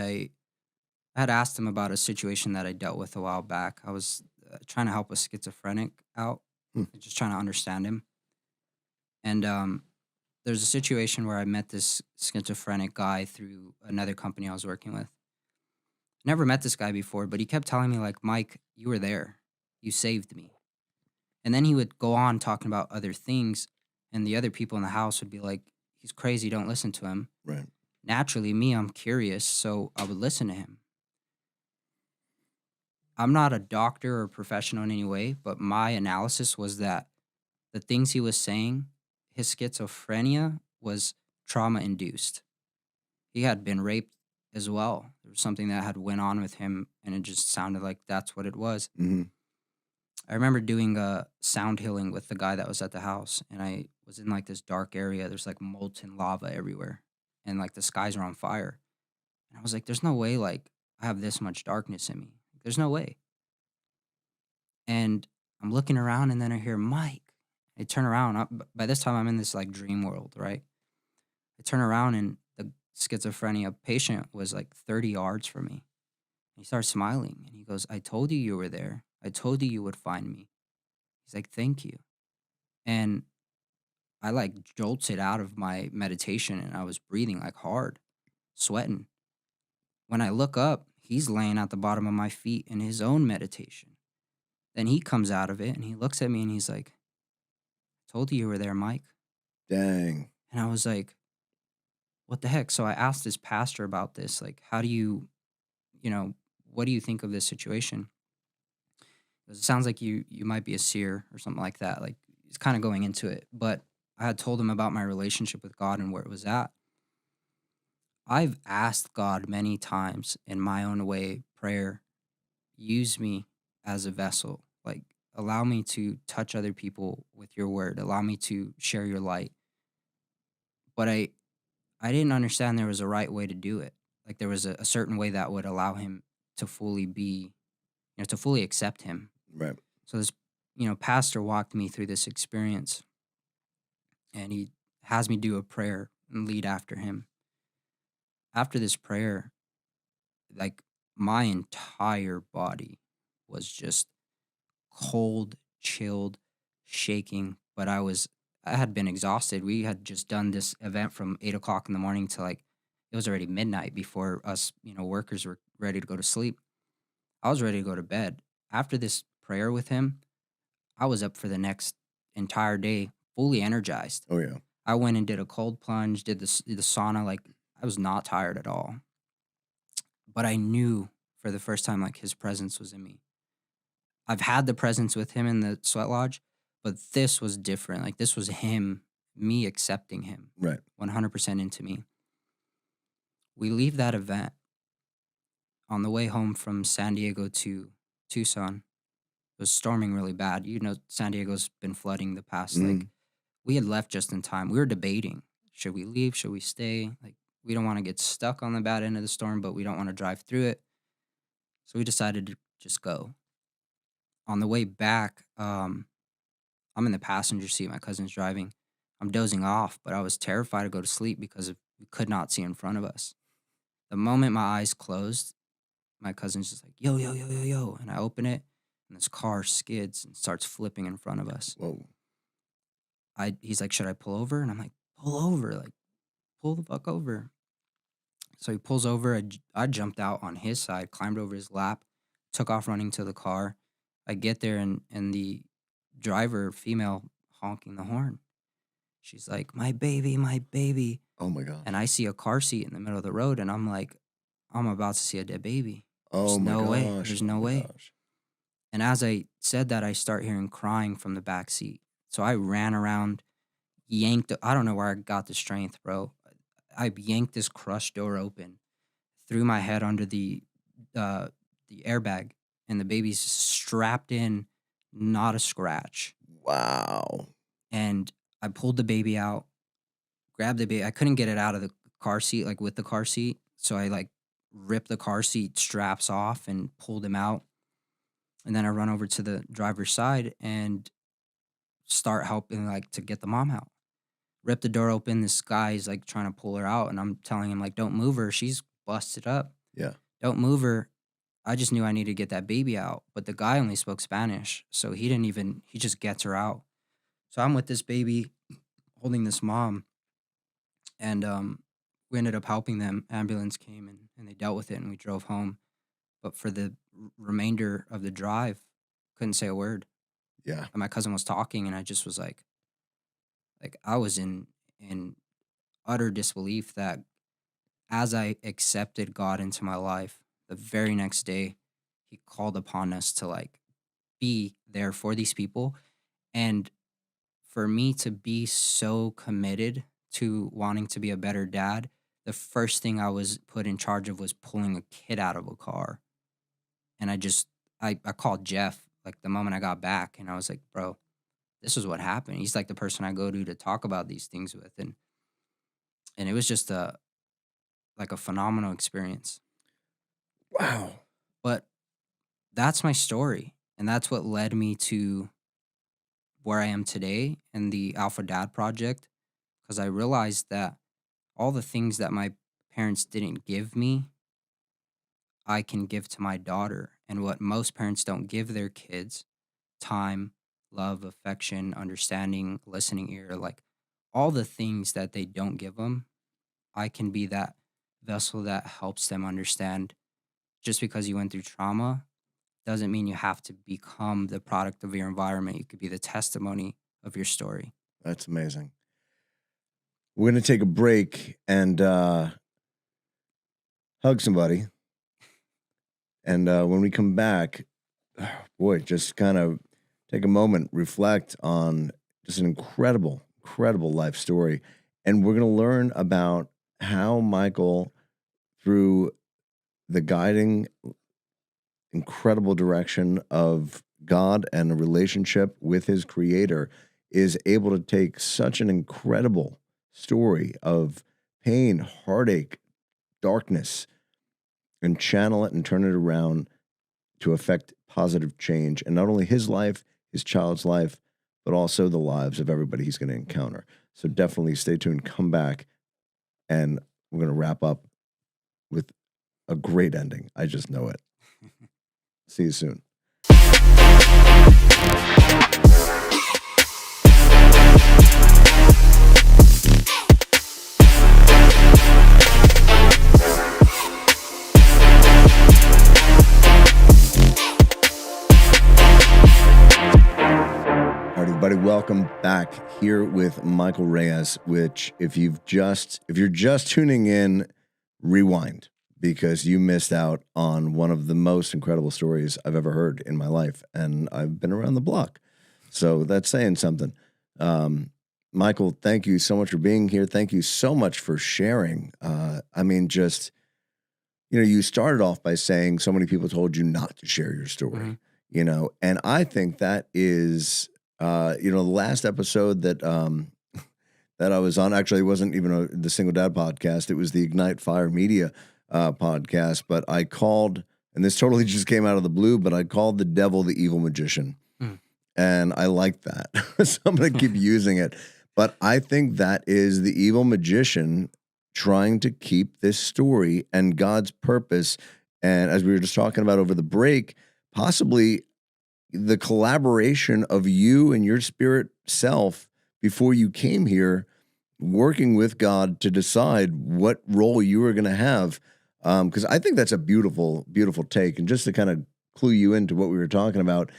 I had asked him about a situation that I dealt with a while back. I was trying to help a schizophrenic out, Hmm. just trying to understand him. And there's a situation where I met this schizophrenic guy through another company I was working with. Never met this guy before, but he kept telling me, like, Mike, you were there. You saved me. And then he would go on talking about other things, and the other people in the house would be like, he's crazy, don't listen to him. Right. Naturally, me, I'm curious, so I would listen to him. I'm not a doctor or professional in any way, but my analysis was that the things he was saying, his schizophrenia was trauma induced. He had been raped as well. There was something that had went on with him, and it just sounded like that's what it was. Hmm. I remember doing a sound healing with the guy that was at the house, and I was in like this dark area. There's like molten lava everywhere, and like the skies are on fire. And I was like, "There's no way like I have this much darkness in me. There's no way." And I'm looking around, and then I hear Mike. I turn around. By this time, I'm in this like dream world, right? I turn around, and the schizophrenia patient was like 30 yards from me. He starts smiling, and he goes, "I told you you were there. I told you you would find me." He's like, "Thank you." And I like jolted out of my meditation, and I was breathing like hard, sweating. When I look up, he's laying at the bottom of my feet in his own meditation. Then he comes out of it, and he looks at me, and he's like, "Told you you were there, Mike." Dang. And I was like, "What the heck?" So I asked his pastor about this. Like, how do what do you think of this situation? He goes, "It sounds like you might be a seer or something like that." Like, he's kind of going into it. But I had told him about my relationship with God and where it was at. I've asked God many times in my own way, prayer, use me as a vessel. Like, allow me to touch other people with your word. Allow me to share your light. But I didn't understand there was a right way to do it. Like, there was a certain way that would allow him to fully be, to fully accept him. Right. So this, pastor walked me through this experience, and he has me do a prayer and lead after him. After this prayer, like, my entire body was just cold, chilled, shaking. But I had been exhausted. We had just done this event from 8 o'clock in the morning to like, it was already midnight before us, workers were ready to go to sleep. I was ready to go to bed. After this prayer with him, I was up for the next entire day, fully energized. Oh yeah. I went and did a cold plunge, did the sauna. Like, I was not tired at all. But I knew for the first time, like, his presence was in me. I've had the presence with him in the sweat lodge, but this was different. Like, this was him, me accepting him Right. 100% into me. We leave that event on the way home from San Diego to Tucson. It was storming really bad. San Diego's been flooding the past. Like, we had left just in time. We were debating, should we leave? Should we stay? Like, we don't want to get stuck on the bad end of the storm, but we don't want to drive through it. So we decided to just go. On the way back, I'm in the passenger seat. My cousin's driving. I'm dozing off, but I was terrified to go to sleep because we could not see in front of us. The moment my eyes closed, my cousin's just like, "Yo, yo, yo, yo, yo." And I open it, and this car skids and starts flipping in front of us. Whoa. He's like, "Should I pull over?" And I'm like, "Pull over. Like, pull the fuck over." So he pulls over. I jumped out on his side, climbed over his lap, took off running to the car. I get there, and the driver, female, honking the horn. She's like, "My baby, my baby." Oh my gosh. And I see a car seat in the middle of the road, and I'm like, I'm about to see a dead baby. Oh There's my no way. gosh. There's Oh no my way. gosh. And as I said that, I start hearing crying from the back seat. So I ran around, yanked. I don't know where I got the strength, bro. I yanked this crushed door open, threw my head under the airbag, and the baby's strapped in, not a scratch. Wow. And I pulled the baby out, grabbed the baby. I couldn't get it out of the car seat, like with the car seat. So I like ripped the car seat straps off and pulled him out. And then I run over to the driver's side and start helping like to get the mom out. Rip the door open. This guy's like trying to pull her out, and I'm telling him like, "Don't move her. She's busted up." Yeah. don't move her. I just knew I needed to get that baby out. But the guy only spoke Spanish. So he just gets her out. So I'm with this baby holding this mom. And we ended up helping them. Ambulance came and they dealt with it and we drove home. But for the remainder of the drive, couldn't say a word. Yeah. And my cousin was talking and I just was like I was in utter disbelief that as I accepted God into my life, the very next day, he called upon us to like be there for these people. And for me to be so committed to wanting to be a better dad, the first thing I was put in charge of was pulling a kid out of a car. And I called Jeff like the moment I got back and I was like, bro, this is what happened. He's like the person I go to talk about these things with. And it was just a phenomenal experience. Wow. But that's my story. And that's what led me to where I am today and the Alpha Dad Project. Because I realized that all the things that my parents didn't give me, I can give to my daughter. And what most parents don't give their kids, time, love, affection, understanding, listening ear, like all the things that they don't give them, I can be that vessel that helps them understand. Just because you went through trauma doesn't mean you have to become the product of your environment. You could be the testimony of your story. That's amazing. We're going to take a break and hug somebody. And when we come back, boy, just kind of take a moment, reflect on just an incredible life story. And we're going to learn about how Michael, through the guiding, incredible direction of God and a relationship with his creator, is able to take such an incredible story of pain, heartache, darkness, and channel it and turn it around to affect positive change. And not only his life, his child's life, but also the lives of everybody he's going to encounter. So definitely stay tuned, come back, and we're going to wrap up with a great ending. I just know it. See you soon. Everybody, welcome back here with Michael Reyes, which if you're just tuning in, rewind, because you missed out on one of the most incredible stories I've ever heard in my life. And I've been around the block. So that's saying something. Michael, thank you so much for being here. Thank you so much for sharing. You started off by saying so many people told you not to share your story, and I think that is, the last episode that I was on, actually it wasn't even the Single Dad podcast. It was the Ignite Fire Media podcast, but I called, and this totally just came out of the blue, but I called the devil the evil magician. And I like that. So I'm going to keep using it. But I think that is the evil magician trying to keep this story and God's purpose. And as we were just talking about over the break, possibly the collaboration of you and your spirit self before you came here, working with God to decide what role you were going to have. Because I think that's a beautiful, beautiful take. And just to kind of clue you into what we were talking about,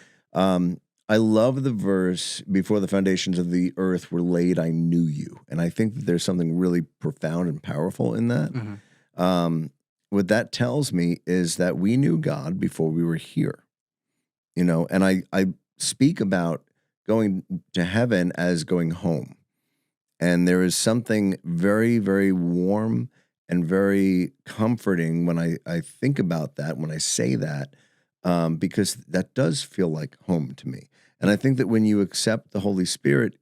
I love the verse, before the foundations of the earth were laid, I knew you. And I think that there's something really profound and powerful in that. What that tells me is that we knew God before we were here. And I speak about going to heaven as going home. And there is something very, very warm and very comforting when I think about that, when I say that, because that does feel like home to me. And I think that when you accept the Holy Spirit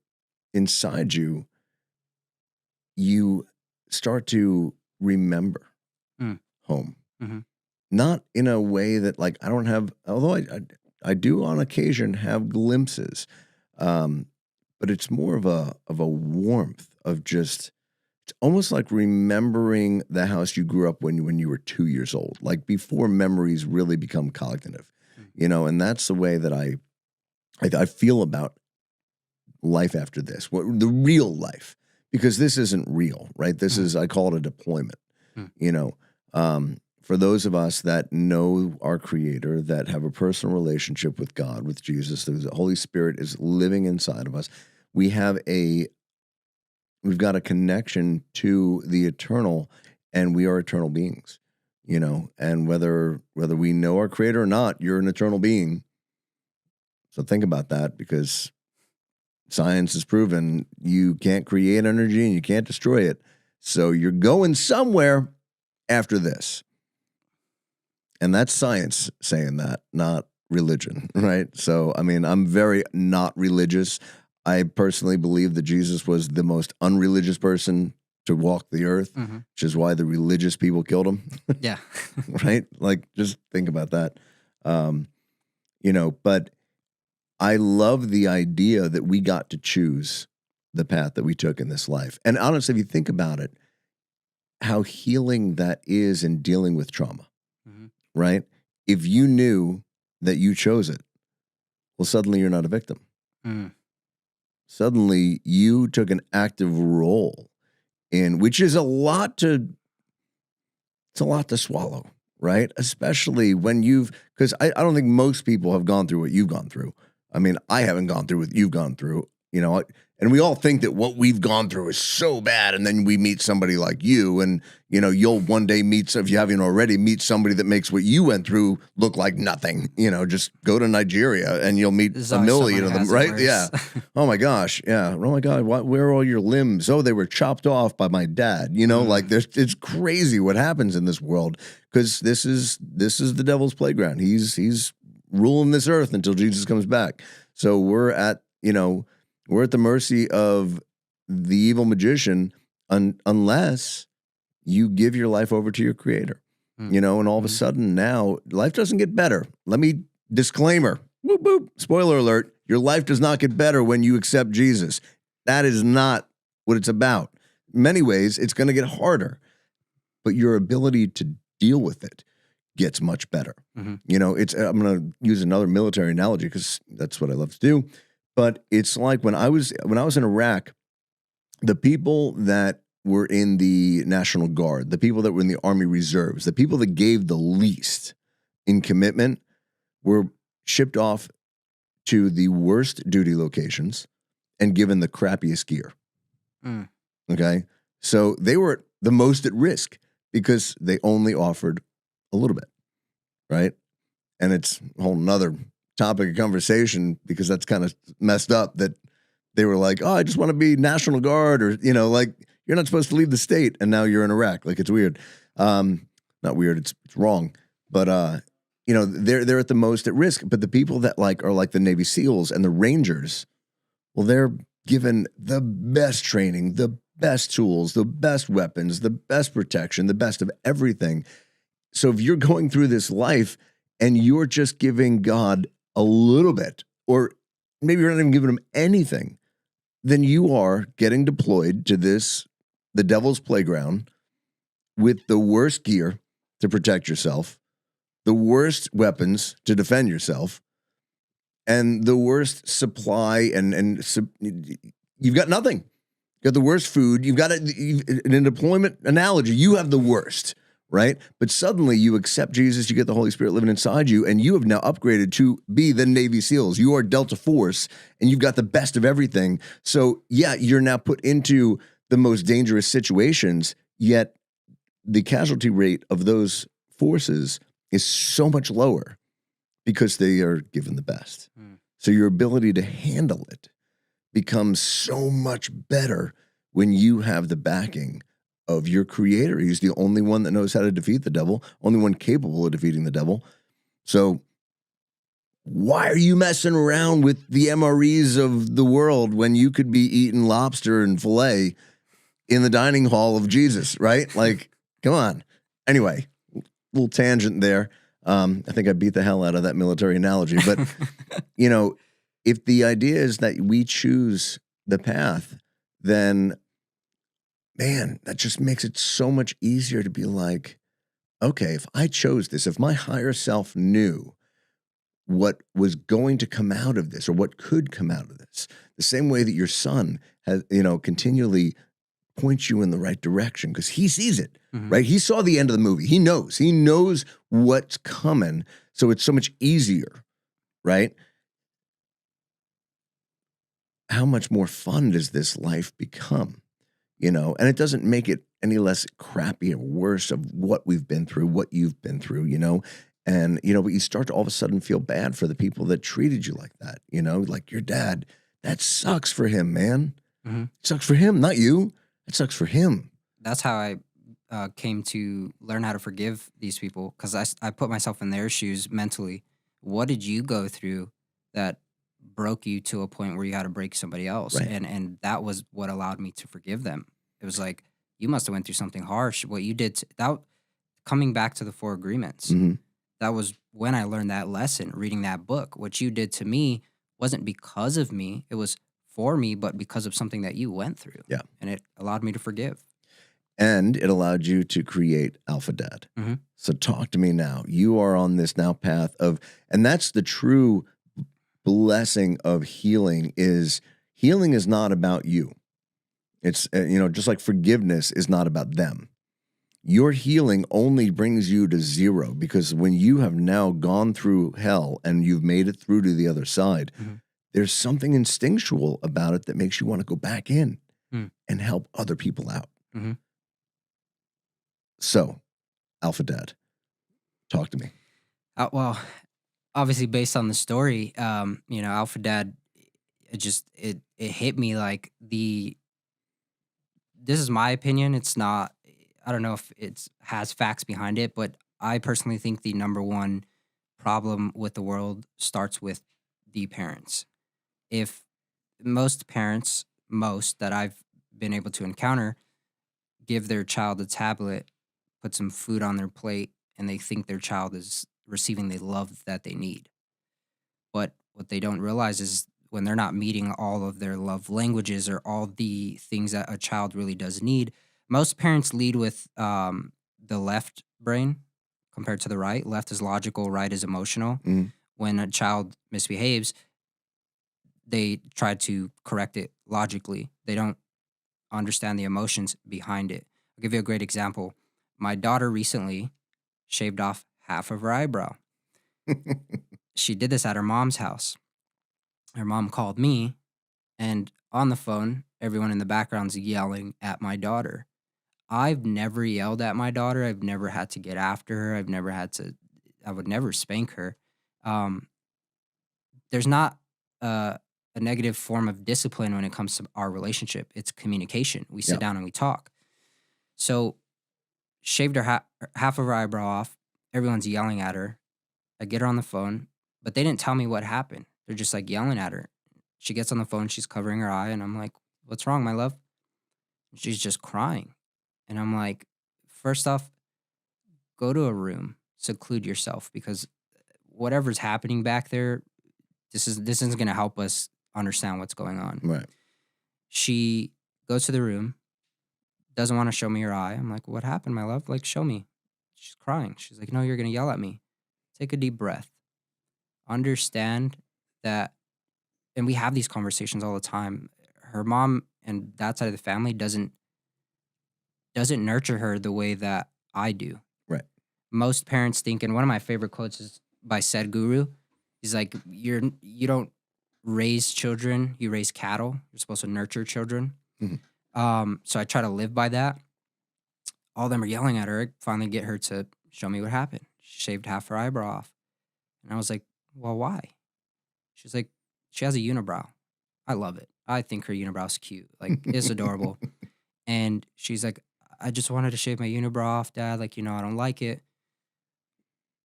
inside you, you start to remember home. Not in a way that, like, I don't have, although I do on occasion have glimpses, but it's more of a warmth of just, it's almost like remembering the house you grew up when you were 2 years old, like before memories really become cognitive, and that's the way that I feel about life after this, the real life, because this isn't real, right? This is, I call it a deployment, for those of us that know our Creator, that have a personal relationship with God, with Jesus, the Holy Spirit is living inside of us. We've got a connection to the eternal, and we are eternal beings, and whether we know our Creator or not, you're an eternal being. So think about that, because science has proven you can't create energy and you can't destroy it. So you're going somewhere after this. And that's science saying that, not religion, right? So, I mean, I'm very not religious. I personally believe that Jesus was the most unreligious person to walk the earth, which is why the religious people killed him. Yeah. Right? Like, just think about that. But I love the idea that we got to choose the path that we took in this life. And honestly, if you think about it, how healing that is in dealing with trauma, right? If you knew that you chose it, well, suddenly you're not a victim. Suddenly you took an active role in, which is a lot to swallow, right? Especially when because I don't think most people have gone through what you've gone through. I mean, I haven't gone through what you've gone through, and we all think that what we've gone through is so bad. And then we meet somebody like you, and, you'll one day if you haven't already, meet somebody that makes what you went through look like nothing. Just go to Nigeria and you'll meet a million of them, right? Yeah. Oh my gosh. Yeah. Oh my God. Where are all your limbs? Oh, they were chopped off by my dad. Like it's crazy what happens in this world, because this is the devil's playground. He's ruling this earth until Jesus comes back. So we're at the mercy of the evil magician unless you give your life over to your Creator, and all of a sudden now life doesn't get better. Disclaimer, whoop, whoop, spoiler alert, your life does not get better when you accept Jesus. That is not what it's about. In many ways, it's going to get harder, but your ability to deal with it gets much better. I'm going to use another military analogy because that's what I love to do. But it's like when I was in Iraq, the people that were in the National Guard, the people that were in the Army Reserves, the people that gave the least in commitment were shipped off to the worst duty locations and given the crappiest gear. Okay? So they were the most at risk because they only offered a little bit, right? And it's a whole nother topic of conversation because that's kind of messed up that they were like, oh, I just want to be National Guard, or, like you're not supposed to leave the state and now you're in Iraq. Like, it's weird. Not weird, it's wrong. But, they're at the most at risk. But the people that are like the Navy SEALs and the Rangers, well, they're given the best training, the best tools, the best weapons, the best protection, the best of everything. So if you're going through this life and you're just giving God a little bit, or maybe you're not even giving him anything, then you are getting deployed to the devil's playground with the worst gear to protect yourself, the worst weapons to defend yourself, and the worst supply, and you've got nothing. You got the worst food. You've got in a deployment analogy, you have the worst. Right? But suddenly you accept Jesus, you get the Holy Spirit living inside you, and you have now upgraded to be the Navy SEALs. You are Delta Force, and you've got the best of everything. So yeah, you're now put into the most dangerous situations, yet the casualty rate of those forces is so much lower because they are given the best. So your ability to handle it becomes so much better when you have the backing of your Creator. He's the only one that knows how to defeat the devil, only one capable of defeating the devil. So why are you messing around with the MREs of the world when you could be eating lobster and filet in the dining hall of Jesus, right? Like, come on. Anyway, little tangent there. I think I beat the hell out of that military analogy, but if the idea is that we choose the path, then man, that just makes it so much easier to be like, okay, if I chose this, if my higher self knew what was going to come out of this or what could come out of this, the same way that your son has, continually points you in the right direction because he sees it, right? He saw the end of the movie. He knows what's coming. So it's so much easier, right? How much more fun does this life become? And it doesn't make it any less crappy or worse of what we've been through, what you've been through, and, but you start to all of a sudden feel bad for the people that treated you like that, like your dad. That sucks for him, man. It sucks for him, not you. It sucks for him. That's how I came to learn how to forgive these people, because I put myself in their shoes mentally. What did you go through that broke you to a point where you had to break somebody else? Right. And that was what allowed me to forgive them. It was like, you must have went through something harsh. What you did, coming back to the 4 agreements, that was when I learned that lesson, reading that book. What you did to me wasn't because of me. It was for me, but because of something that you went through. Yeah. And it allowed me to forgive. And it allowed you to create Alpha Dad. So talk to me now. You are on this now path and that's the true blessing of healing is not about you. It's, just like forgiveness is not about them. Your healing only brings you to 0 because when you have now gone through hell and you've made it through to the other side, there's something instinctual about it that makes you want to go back in and help other people out. So, Alpha Dad, talk to me. Well, obviously based on the story, Alpha Dad, it hit me like this is my opinion. It's not, I don't know if it has facts behind it, but I personally think the number one problem with the world starts with the parents. If most parents, that I've been able to encounter, give their child a tablet, put some food on their plate, and they think their child is receiving the love that they need. But what they don't realize is when they're not meeting all of their love languages or all the things that a child really does need, most parents lead with the left brain compared to the right. Left is logical, right is emotional. When a child misbehaves, they try to correct it logically. They don't understand the emotions behind it. I'll give you a great example. My daughter recently shaved off half of her eyebrow. She did this at her mom's house. Her mom called me, and on the phone, everyone in the background's yelling at my daughter. I've never yelled at my daughter. I've never had to get after her. I would never spank her. There's not a negative form of discipline when it comes to our relationship. It's communication. We sit down and we talk. So shaved her half of her eyebrow off. Everyone's yelling at her. I get her on the phone, but they didn't tell me what happened. They're just like yelling at her. She gets on the phone. She's covering her eye. And I'm like, what's wrong, my love? She's just crying. And I'm like, first off, go to a room, seclude yourself, because whatever's happening back there, this isn't going to help us understand what's going on. Right. She goes to the room, doesn't want to show me her eye. I'm like, what happened, my love? Like, show me. She's crying. She's like, no, you're going to yell at me. Take a deep breath. Understand that, and we have these conversations all the time. Her mom and that side of the family doesn't nurture her the way that I do. Right. Most parents think, and one of my favorite quotes is by Sadhguru. He's like, you don't raise children, you raise cattle. You're supposed to nurture children. So I try to live by that. All of them are yelling at her. I finally get her to show me what happened. She shaved half her eyebrow off. And I was like, well, why? She's like, she has a unibrow. I love it. I think her unibrow's cute. Like, it's adorable. And she's like, I just wanted to shave my unibrow off, Dad. Like, I don't like it.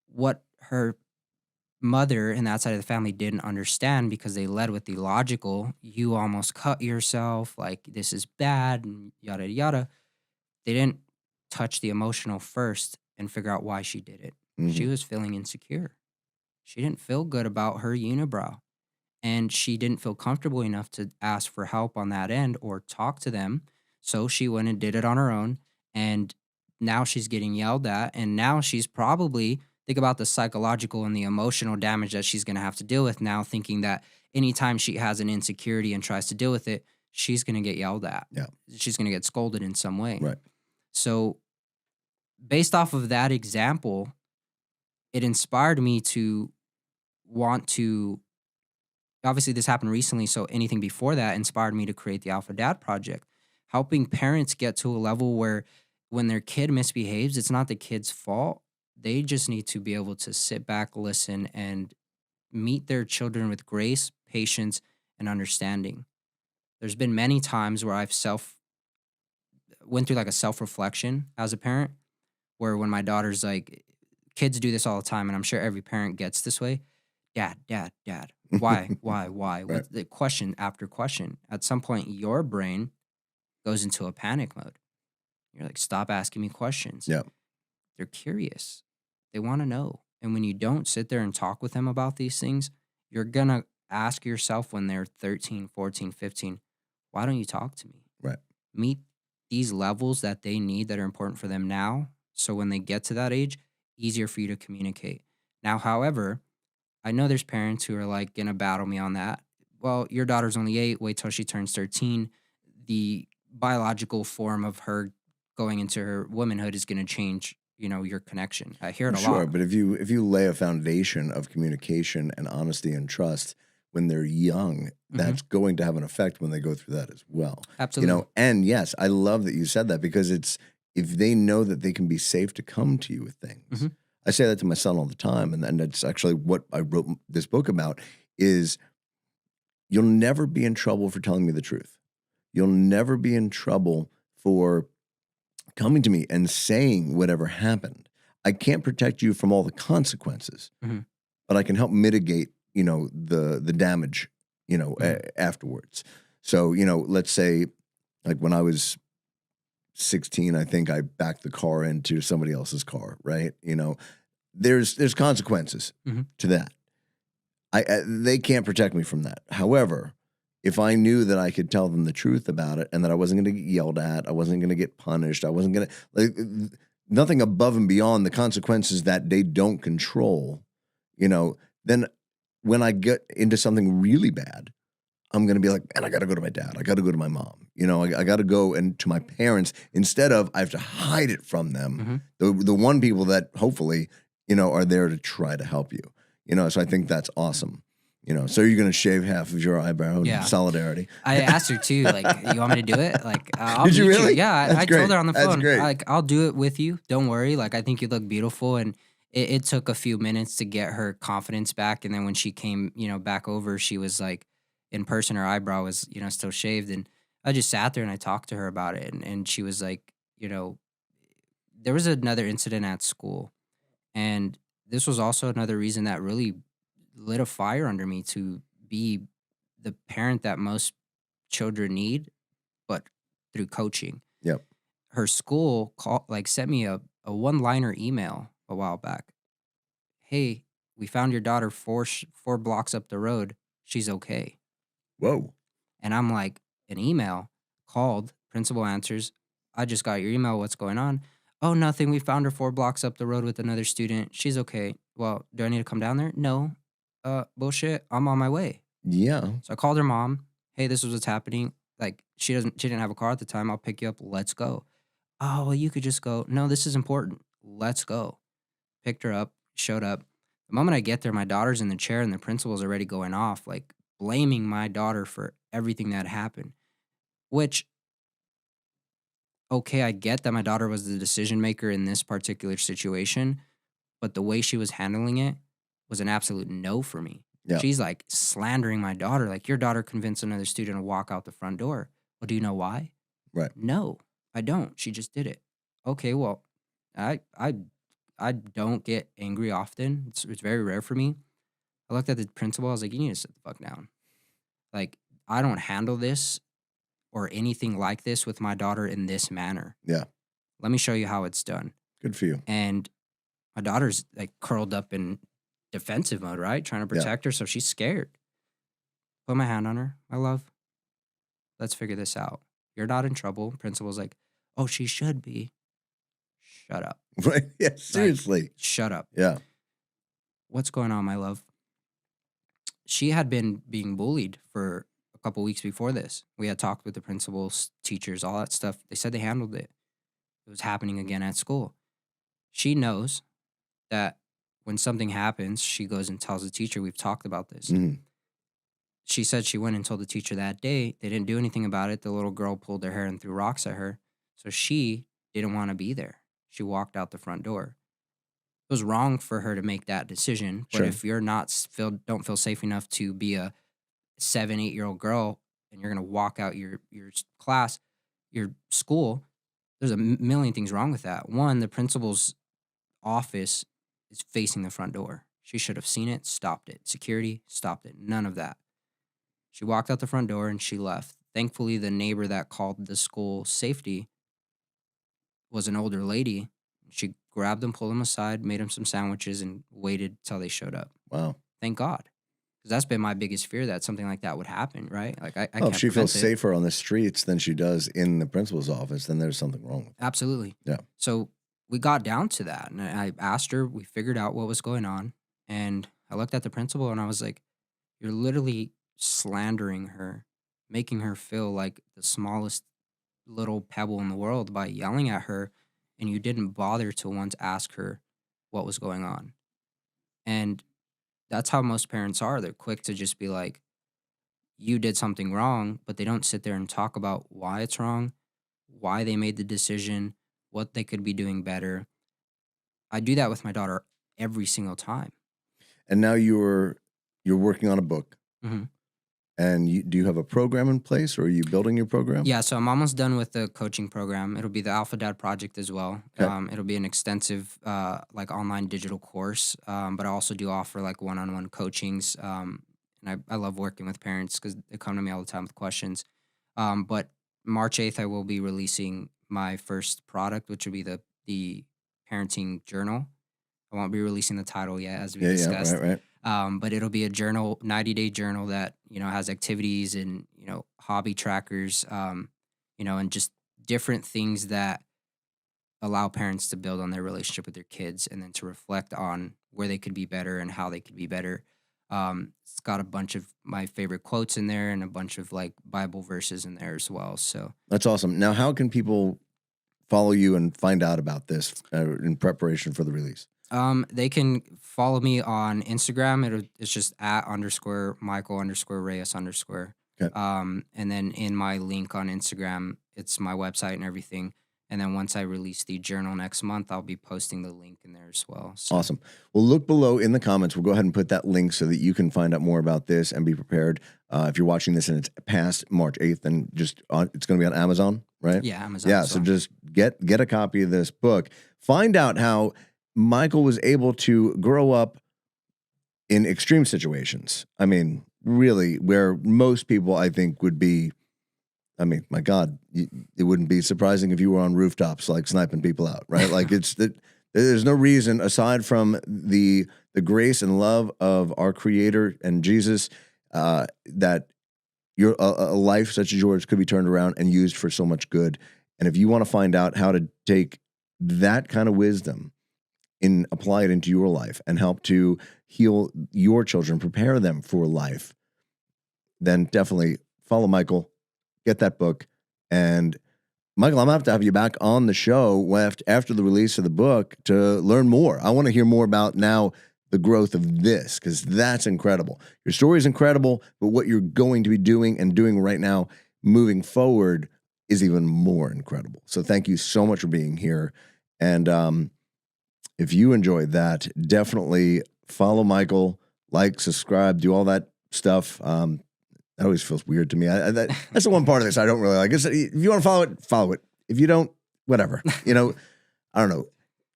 What her mother and that side of the family didn't understand, because they led with the logical, you almost cut yourself, like, this is bad, and yada, yada. They didn't touch the emotional first and figure out why she did it. She was feeling insecure. She didn't feel good about her unibrow. And she didn't feel comfortable enough to ask for help on that end or talk to them. So she went and did it on her own. And now she's getting yelled at. And now she's probably, think about the psychological and the emotional damage that she's going to have to deal with now, thinking that anytime she has an insecurity and tries to deal with it, she's going to get yelled at. Yeah. She's going to get scolded in some way. Right. So based off of that example, it inspired me to want to, obviously this happened recently, so anything before that inspired me to create the Alpha Dad Project, helping parents get to a level where when their kid misbehaves, it's not the kid's fault. They just need to be able to sit back, listen, and meet their children with grace, patience, and understanding. There's been many times where I've went through like a self-reflection as a parent, where when my daughter's like, kids do this all the time, and I'm sure every parent gets this way. Dad, why? Right. With the question after question. At some point, your brain goes into a panic mode. You're like, stop asking me questions. Yeah. They're curious. They want to know. And when you don't sit there and talk with them about these things, you're going to ask yourself when they're 13, 14, 15, why don't you talk to me? Right. Meet these levels that they need that are important for them now. So when they get to that age, easier for you to communicate. Now, however, I know there's parents who are like going to battle me on that. Well, your daughter's only 8. Wait till she turns 13. The biological form of her going into her womanhood is going to change, your connection. I hear it a lot. Sure, but if you lay a foundation of communication and honesty and trust when they're young, that's going to have an effect when they go through that as well. Absolutely. And yes, I love that you said that, because it's, if they know that they can be safe to come to you with things. I say that to my son all the time, and that's actually what I wrote this book about, is you'll never be in trouble for telling me the truth. You'll never be in trouble for coming to me and saying whatever happened. I can't protect you from all the consequences, but I can help mitigate, the damage, afterwards. So, let's say, like when I was 16, I think I backed the car into somebody else's car, right? There's consequences to that. They can't protect me from that. However, if I knew that I could tell them the truth about it and that I wasn't going to get yelled at, I wasn't going to get punished, I wasn't going to, nothing above and beyond the consequences that they don't control, then when I get into something really bad, I'm going to be like, man, I got to go to my dad. I got to go to my mom. I got to go and to my parents, instead of I have to hide it from them. The one people that hopefully, are there to try to help you. So I think that's awesome. So you're going to shave half of your eyebrow in solidarity. I asked her too, like, you want me to do it? Like, I'll Did you really? Yeah, I told her on the phone. That's great. Like, I'll do it with you. Don't worry. Like, I think you look beautiful. And it took a few minutes to get her confidence back. And then when she came, back over, she was like, in person, her eyebrow was, still shaved. And I just sat there and I talked to her about it. And she was like, there was another incident at school. And this was also another reason that really lit a fire under me to be the parent that most children need, but through coaching. Yep. Her school sent me a one-liner email a while back. Hey, we found your daughter four blocks up the road. She's okay. Whoa. And I'm like, an email, called, principal answers. I just got your email. What's going on? Oh, nothing. We found her 4 blocks up the road with another student. She's okay. Well, do I need to come down there? No. Bullshit. I'm on my way. Yeah. So I called her mom. Hey, this was what's happening. Like, she didn't have a car at the time. I'll pick you up. Let's go. Oh, well, you could just go. No, this is important. Let's go. Picked her up, showed up. The moment I get there, my daughter's in the chair and the principal's already going off, like blaming my daughter for everything that happened. Which, okay, I get that my daughter was the decision maker in this particular situation, but the way she was handling it was an absolute no for me. Yeah. She's like slandering my daughter, like, your daughter convinced another student to walk out the front door. Well, do you know why? Right. No, I don't. She just did it. Okay, well, I don't get angry often. It's very rare for me. I looked at the principal. I was like, you need to sit the fuck down. Like, I don't handle this or anything like this with my daughter in this manner. Yeah. Let me show you how it's done. Good for you. And my daughter's like curled up in defensive mode, right? Trying to protect her. So she's scared. Put my hand on her. My love, let's figure this out. You're not in trouble. Principal's like, oh, she should be. Shut up. Right. Yeah. Seriously. Shut up. Yeah. What's going on, my love? She had been being bullied for a couple weeks before this. We had talked with the principals, teachers, all that stuff. They said they handled it. It was happening again at school. She knows that when something happens, she goes and tells the teacher, we've talked about this. Mhm. She said she went and told the teacher that day. They didn't do anything about it. The little girl pulled her hair and threw rocks at her. So she didn't want to be there. She walked out the front door. It was wrong for her to make that decision. But Sure. if you're don't feel safe enough to be a 7, 8-year-old girl and you're going to walk out your class, your school, there's a million things wrong with that. One, the principal's office is facing the front door. She should have seen it, stopped it. Security, stopped it. None of that. She walked out the front door and she left. Thankfully, the neighbor that called the school safety was an older lady. She grabbed him, pulled him aside, made him some sandwiches, and waited till they showed up. Wow. Thank God. Because that's been my biggest fear, that something like that would happen, right? Like I Oh, can't if she feels prevent it. safer on the streets than she does in the principal's office, then there's something wrong with it. Absolutely. Yeah. So we got down to that, and I asked her, we figured out what was going on, and I looked at the principal and I was like, you're literally slandering her, making her feel like the smallest little pebble in the world by yelling at her, and you didn't bother to once ask her what was going on. And that's how most parents are. They're quick to just be like, you did something wrong, but they don't sit there and talk about why it's wrong, why they made the decision, what they could be doing better. I do that with my daughter every single time. And now you're working on a book. Mhm. And do you have a program in place, or are you building your program? Yeah, so I'm almost done with the coaching program. It'll be the Alpha Dad Project as well. Okay. It'll be an extensive like online digital course, but I also do offer like one-on-one coachings. And I love working with parents because they come to me all the time with questions. But March 8th, I will be releasing my first product, which will be the parenting journal. I won't be releasing the title yet, as we discussed. Right. But it'll be a journal, 90-day journal that, has activities and, hobby trackers, and just different things that allow parents to build on their relationship with their kids and then to reflect on where they could be better and how they could be better. It's got a bunch of my favorite quotes in there and a bunch of like Bible verses in there as well. So That's awesome. Now, how can people follow you and find out about this in preparation for the release? They can follow me on Instagram. It's just @Michael_Reyes_. Okay. And then in my link on Instagram, it's my website and everything. And then once I release the journal next month, I'll be posting the link in there as well. So. Awesome. Well, look below in the comments. We'll go ahead and put that link so that you can find out more about this and be prepared. If you're watching this and it's past March 8th, then it's going to be on Amazon, right? Yeah, Amazon. Yeah, as so well. just get a copy of this book. Find out how Michael was able to grow up in extreme situations. I mean, really, where most people, I think, would be. I mean, my God, it wouldn't be surprising if you were on rooftops, like sniping people out, right? Like there's no reason aside from the grace and love of our Creator and Jesus that a life such as yours could be turned around and used for so much good. And if you want to find out how to take that kind of wisdom and apply it into your life and help to heal your children, prepare them for life, then definitely follow Michael. Get that book. And Michael, I'm going to have you back on the show after the release of the book to learn more. I want to hear more about now the growth of this, because that's incredible. Your story is incredible, but what you're going to be doing and doing right now moving forward is even more incredible. So thank you so much for being here. And if you enjoyed that, definitely follow Michael, like, subscribe, do all that stuff. That always feels weird to me. That's the one part of this I don't really like. If you want to follow it. If you don't, whatever. I don't know.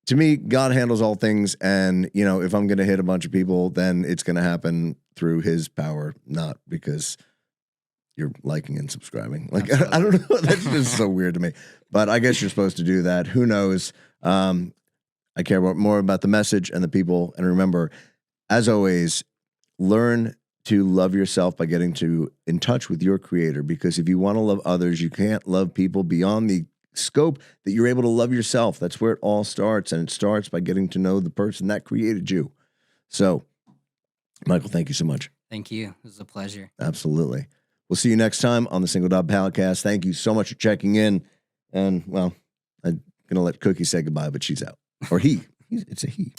To me, God handles all things. And, if I'm going to hit a bunch of people, then it's going to happen through his power, not because you're liking and subscribing. Like, I don't know. That's just so weird to me. But I guess you're supposed to do that. Who knows? I care more about the message and the people. And remember, as always, learn to love yourself by getting in touch with your creator, because if you want to love others, you can't love people beyond the scope that you're able to love yourself. That's where it all starts, and it starts by getting to know the person that created you. So, Michael, thank you so much. Thank you. It was a pleasure. Absolutely. We'll see you next time on the Single Dad Podcast. Thank you so much for checking in. And, well, I'm going to let Cookie say goodbye, but she's out. Or he. It's a he.